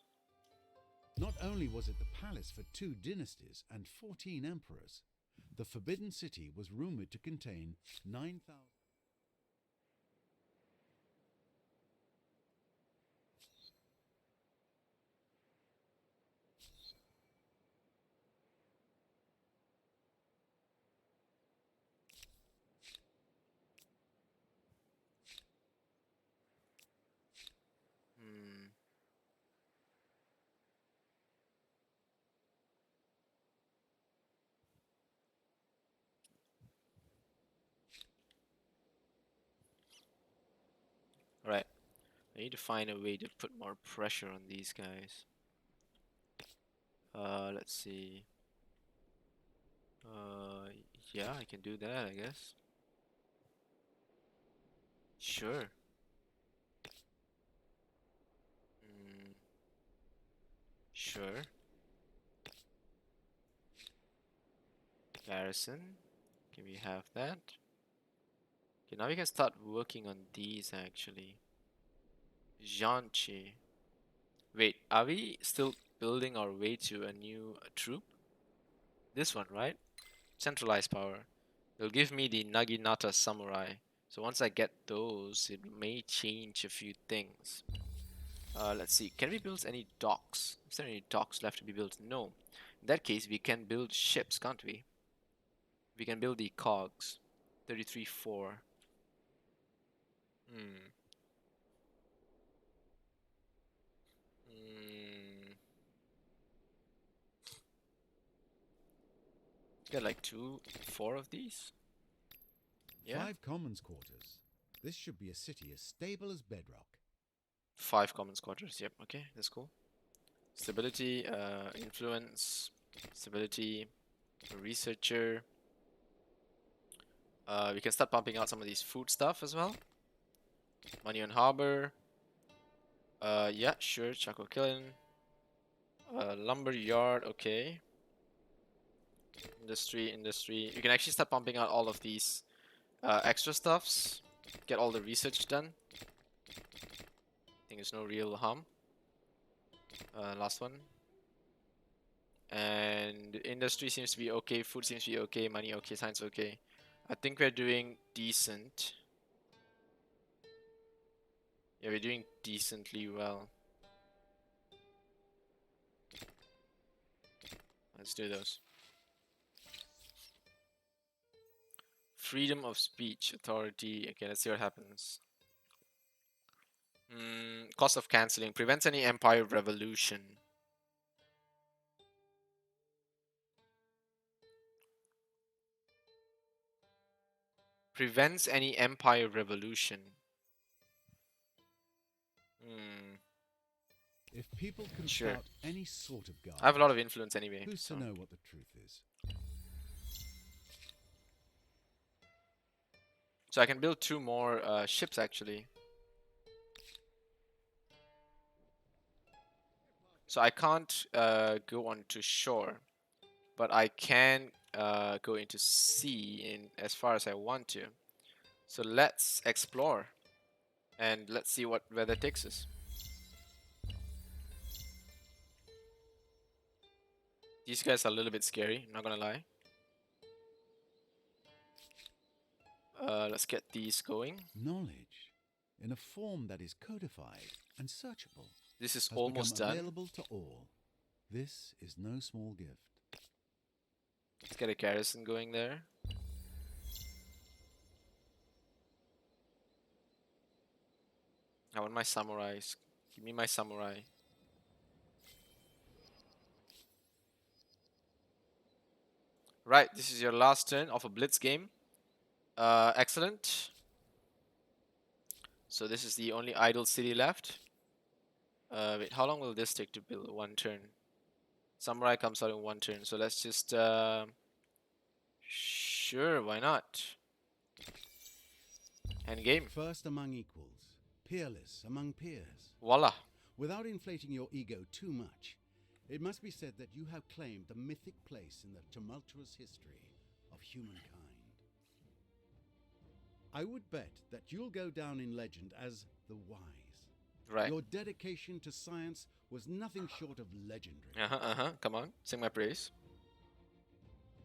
Not only was it the palace for 2 dynasties and 14 emperors, the Forbidden City was rumored to contain 9,000... Hmm. Right. I need to find a way to put more pressure on these guys. Let's see. Uh, yeah, I can do that, I guess. Sure. Mm, sure. Garrison. Can we have that? Okay, now we can start working on these actually. Janchi. Wait, are we still building our way to a new troop? This one, right? Centralized power. They'll give me the Naginata Samurai. So once I get those, it may change a few things. Let's see. Can we build any docks? Is there any docks left to be built? No. In that case, we can build ships, can't we? We can build the cogs. 33-4. Hmm. Hmm. Get like 4 of these. Yeah. 5 commons quarters. This should be a city as stable as bedrock. 5 common squadrons. Yep. Okay, that's cool. Stability, influence, stability, researcher. We can start pumping out some of these food stuff as well. Money on harbor. Yeah, sure. Charcoal killing. Lumber yard. Okay. Industry. You can actually start pumping out all of these extra stuffs. Get all the research done. I think there's no real harm. Last one. And industry seems to be okay. Food seems to be okay. Money okay. Science okay. I think we're doing decent. Yeah, we're doing decently well. Let's do those. Freedom of speech, authority. Okay, let's see what happens. Cost of cancelling. Prevents any empire revolution. Prevents any empire revolution. Hmm. If people can Sure. spout any sort of I have a lot of garbage, influence anyway. who's So to know what the truth is? so I can build 2 more ships actually. So I can't go onto shore, but I can go into sea in as far as I want to. So let's explore and let's see what weather takes us. These guys are a little bit scary, I'm not gonna lie. Let's get these going. Knowledge, in a form that is codified and searchable, This is has become almost done. available to all. This is no small gift. Let's get a garrison going there. I want my samurais. Give me my samurai. Right, this is your last turn of a Blitz game. Excellent. So this is the only idle city left. Wait, how long will this take to build? 1 turn. Samurai comes out in 1 turn, so let's just sure, why not? End game. First among equals, peerless among peers. Voila. Without inflating your ego too much, it must be said that you have claimed the mythic place in the tumultuous history of humankind. I would bet that you'll go down in legend as the wise. Right. Your dedication to science was nothing short of legendary. Come on, sing my praise.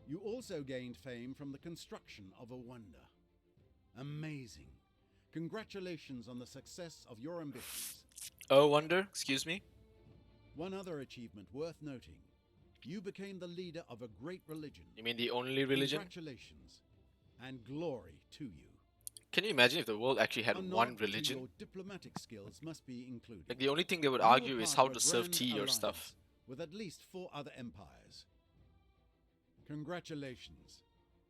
You also gained fame from the construction of a wonder. Amazing. Congratulations on the success of your ambitions. Oh, wonder, excuse me. One other achievement worth noting. You became the leader of a great religion. You mean the only religion? Congratulations and glory to you. Can you imagine if the world actually had A nod one to religion? your diplomatic skills must be included. Like the only thing they would You were argue is part how of a to serve grand tea or alliance stuff. with at least 4 other empires. Congratulations.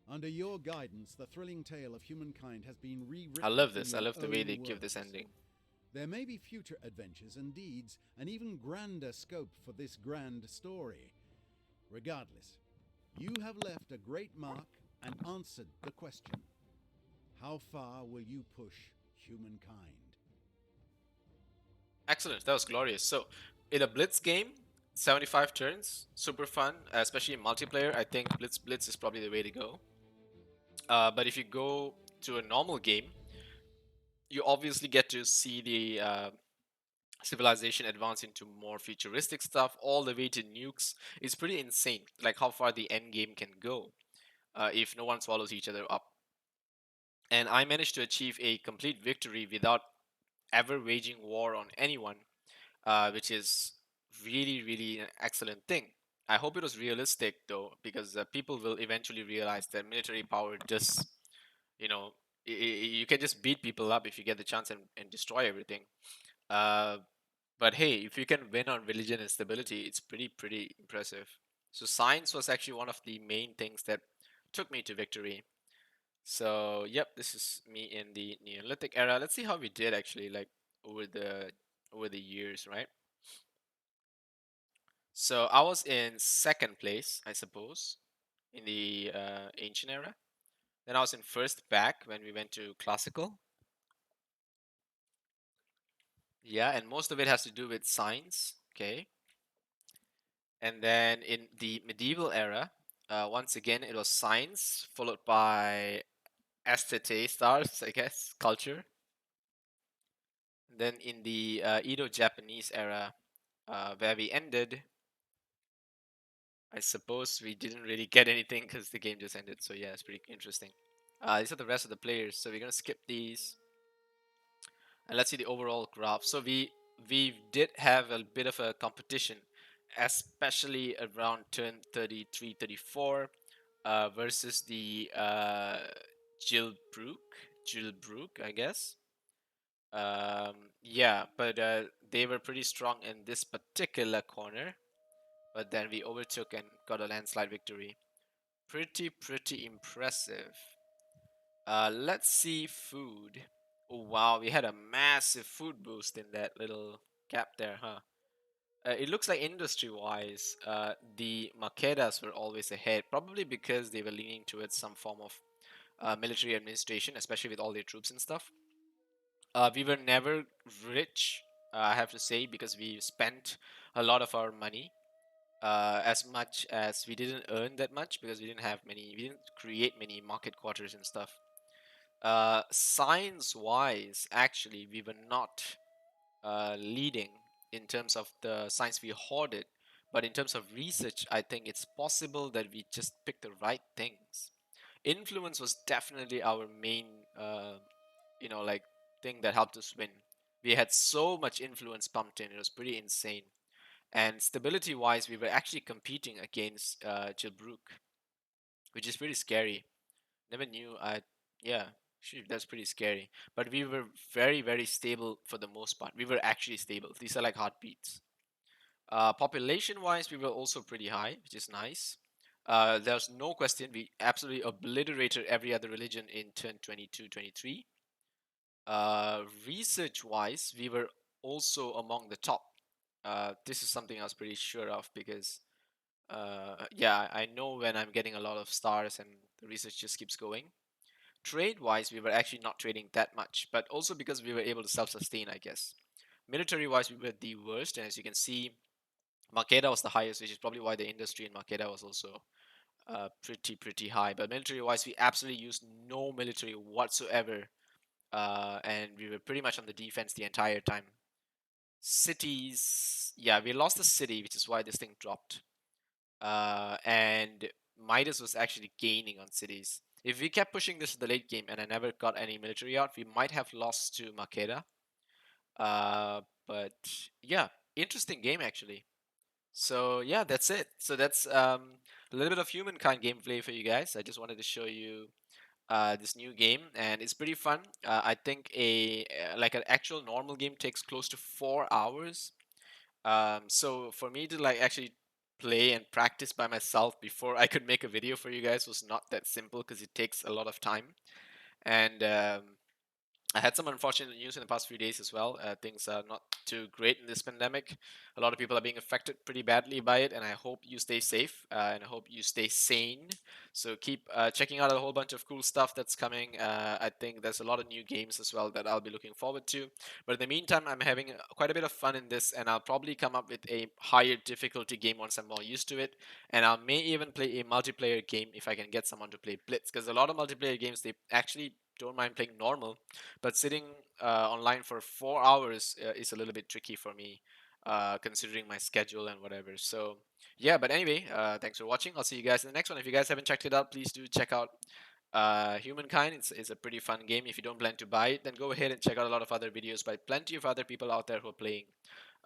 Under your guidance, the thrilling tale of humankind has been rewritten. I love in this. I your love the way own they give this words. ending. There may be future adventures and deeds, and even grander scope for this grand story. Regardless, you have left a great mark and answered the question. How far will you push humankind? Excellent. That was glorious. So, in a Blitz game, 75 turns, super fun, especially in multiplayer. I think Blitz is probably the way to go. But if you go to a normal game, you obviously get to see the civilization advance into more futuristic stuff, all the way to nukes. It's pretty insane, like how far the end game can go if no one swallows each other up. And I managed to achieve a complete victory without ever waging war on anyone, which is really an excellent thing. I hope it was realistic though, because people will eventually realize that military power just, you know, you can just beat people up if you get the chance and destroy everything. Uh, but hey, if you can win on religion and stability, it's pretty impressive. So science was actually one of the main things that took me to victory. So yep, this is me in the Neolithic era. Let's see how we did actually, like over the years, right? So I was in second place, I suppose, in the ancient era. Then I was in first back when we went to classical. Yeah, and most of it has to do with science. Okay. And then in the medieval era, once again, it was science, followed by aesthete stars, I guess, culture. Then in the Edo-Japanese era, where we ended, I suppose we didn't really get anything because the game just ended. So yeah, it's pretty interesting. These are the rest of the players, so we're gonna skip these. And let's see the overall graph. So we did have a bit of a competition, especially around turn 33, 34, versus the Gilbrook, I guess. Yeah, but they were pretty strong in this particular corner. But then we overtook and got a landslide victory. Pretty impressive. Let's see food. Oh wow, we had a massive food boost in that little gap there, huh? it looks like industry-wise, the Makedas were always ahead, probably because they were leaning towards some form of military administration, especially with all their troops and stuff. We were never rich, I have to say, because we spent a lot of our money. As much as we didn't earn that much because we didn't create many market quarters and stuff. Science-wise, actually, we were not leading in terms of the science we hoarded, but in terms of research, I think it's possible that we just picked the right things. Influence was definitely our main, like thing that helped us win. We had so much influence pumped in; it was pretty insane. And stability wise, we were actually competing against Jilbrook, which is pretty scary. Never knew I, yeah, shoot, that's pretty scary. But we were very, very stable for the most part. We were actually stable. These are like heartbeats. Population wise, we were also pretty high, which is nice. There's no question, we absolutely obliterated every other religion in turn 22-23. Research wise, we were also among the top. This is something I was pretty sure of because yeah, I know when I'm getting a lot of stars and the research just keeps going. Trade wise, we were actually not trading that much, but also because we were able to self sustain, I guess. Military wise, we were the worst, and as you can see, Makeda was the highest, which is probably why the industry in Makeda was also pretty high. But military wise, we absolutely used no military whatsoever, and we were pretty much on the defense the entire time. Cities, yeah, we lost the city, which is why this thing dropped. And Midas was actually gaining on cities. If we kept pushing this to the late game and I never got any military out, we might have lost to Makeda. But yeah, interesting game actually. So yeah, that's it. So that's a little bit of Humankind gameplay for you guys. I just wanted to show you this new game, and it's pretty fun. I think like an actual normal game takes close to 4 hours. So for me to like actually play and practice by myself before I could make a video for you guys was not that simple because it takes a lot of time. And I had some unfortunate news in the past few days as well. Things are not too great in this pandemic. A lot of people are being affected pretty badly by it, and I hope you stay safe and I hope you stay sane. So keep checking out a whole bunch of cool stuff that's coming. I think there's a lot of new games as well that I'll be looking forward to. But in the meantime, I'm having quite a bit of fun in this, and I'll probably come up with a higher difficulty game once I'm more used to it. And I may even play a multiplayer game if I can get someone to play Blitz, because a lot of multiplayer games they actually don't mind playing normal, but sitting online for 4 hours is a little bit tricky for me, considering my schedule and whatever. So yeah, but anyway, thanks for watching. I'll see you guys in the next one. If you guys haven't checked it out, please do check out Humankind. It's a pretty fun game. If you don't plan to buy it, then go ahead and check out a lot of other videos by plenty of other people out there who are playing,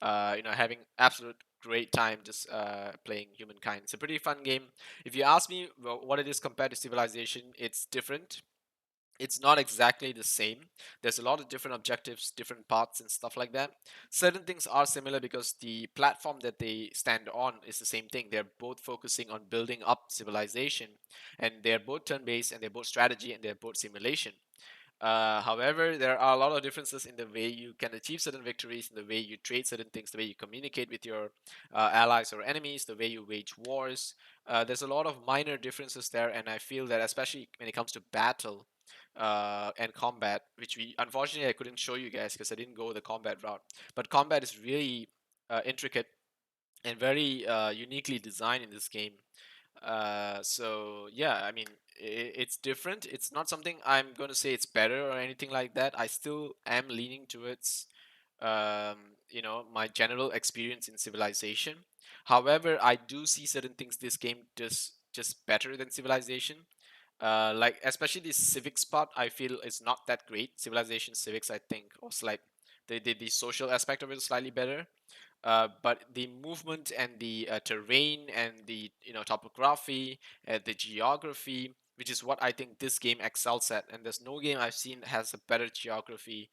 having absolute great time just playing Humankind. It's a pretty fun game. If you ask me what it is compared to Civilization, it's different. It's not exactly the same. There's a lot of different objectives, different paths, and stuff like that. Certain things are similar because the platform that they stand on is the same thing. They're both focusing on building up civilization, and they're both turn based, and they're both strategy, and they're both simulation. However, there are a lot of differences in the way you can achieve certain victories, in the way you trade certain things, the way you communicate with your allies or enemies, the way you wage wars. There's a lot of minor differences there, and I feel that especially when it comes to battle and combat, which we unfortunately I couldn't show you guys because I didn't go the combat route. But combat is really intricate and very uniquely designed in this game. So yeah, I mean, it's different. It's not something I'm going to say it's better or anything like that. I still am leaning towards, um, my general experience in Civilization. However, I do see certain things this game does just better than Civilization. Like especially the civics part, I feel is not that great. Civilization civics, I think, was like the social aspect of it is slightly better. But the movement and the terrain and the topography, the geography, which is what I think this game excels at, and there's no game I've seen has a better geography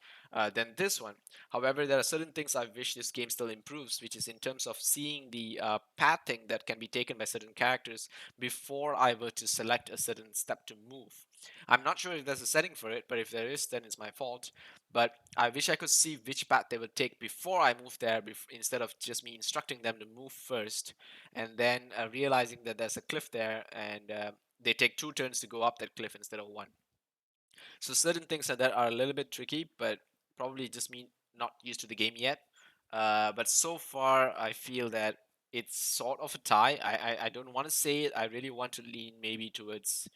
than this one. However, there are certain things I wish this game still improves, which is in terms of seeing the pathing that can be taken by certain characters before I were to select a certain step to move. I'm not sure if there's a setting for it, but if there is, then it's my fault. But I wish I could see which path they would take before I move there, instead of just me instructing them to move first, and then realizing that there's a cliff there, and they take 2 turns to go up that cliff instead of one. So certain things like that are a little bit tricky, but probably just me not used to the game yet. But so far, I feel that it's sort of a tie. I don't want to say it. I really want to lean maybe towards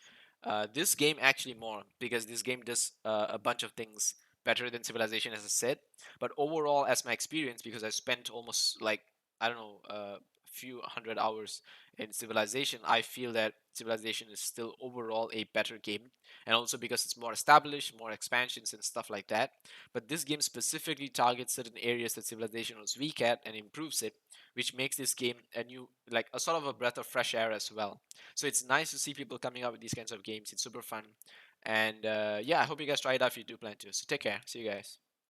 this game actually more, because this game does a bunch of things better than Civilization, as I said. But overall, as my experience, because I spent almost like, I don't know, a few 100 hours in Civilization, I feel that Civilization is still overall a better game, and also because it's more established, more expansions and stuff like that. But this game specifically targets certain areas that Civilization was weak at and improves it, which makes this game a new, like a sort of a breath of fresh air as well. So it's nice to see people coming up with these kinds of games. It's super fun, and yeah, I hope you guys try it out if you do plan to. So take care. See you guys.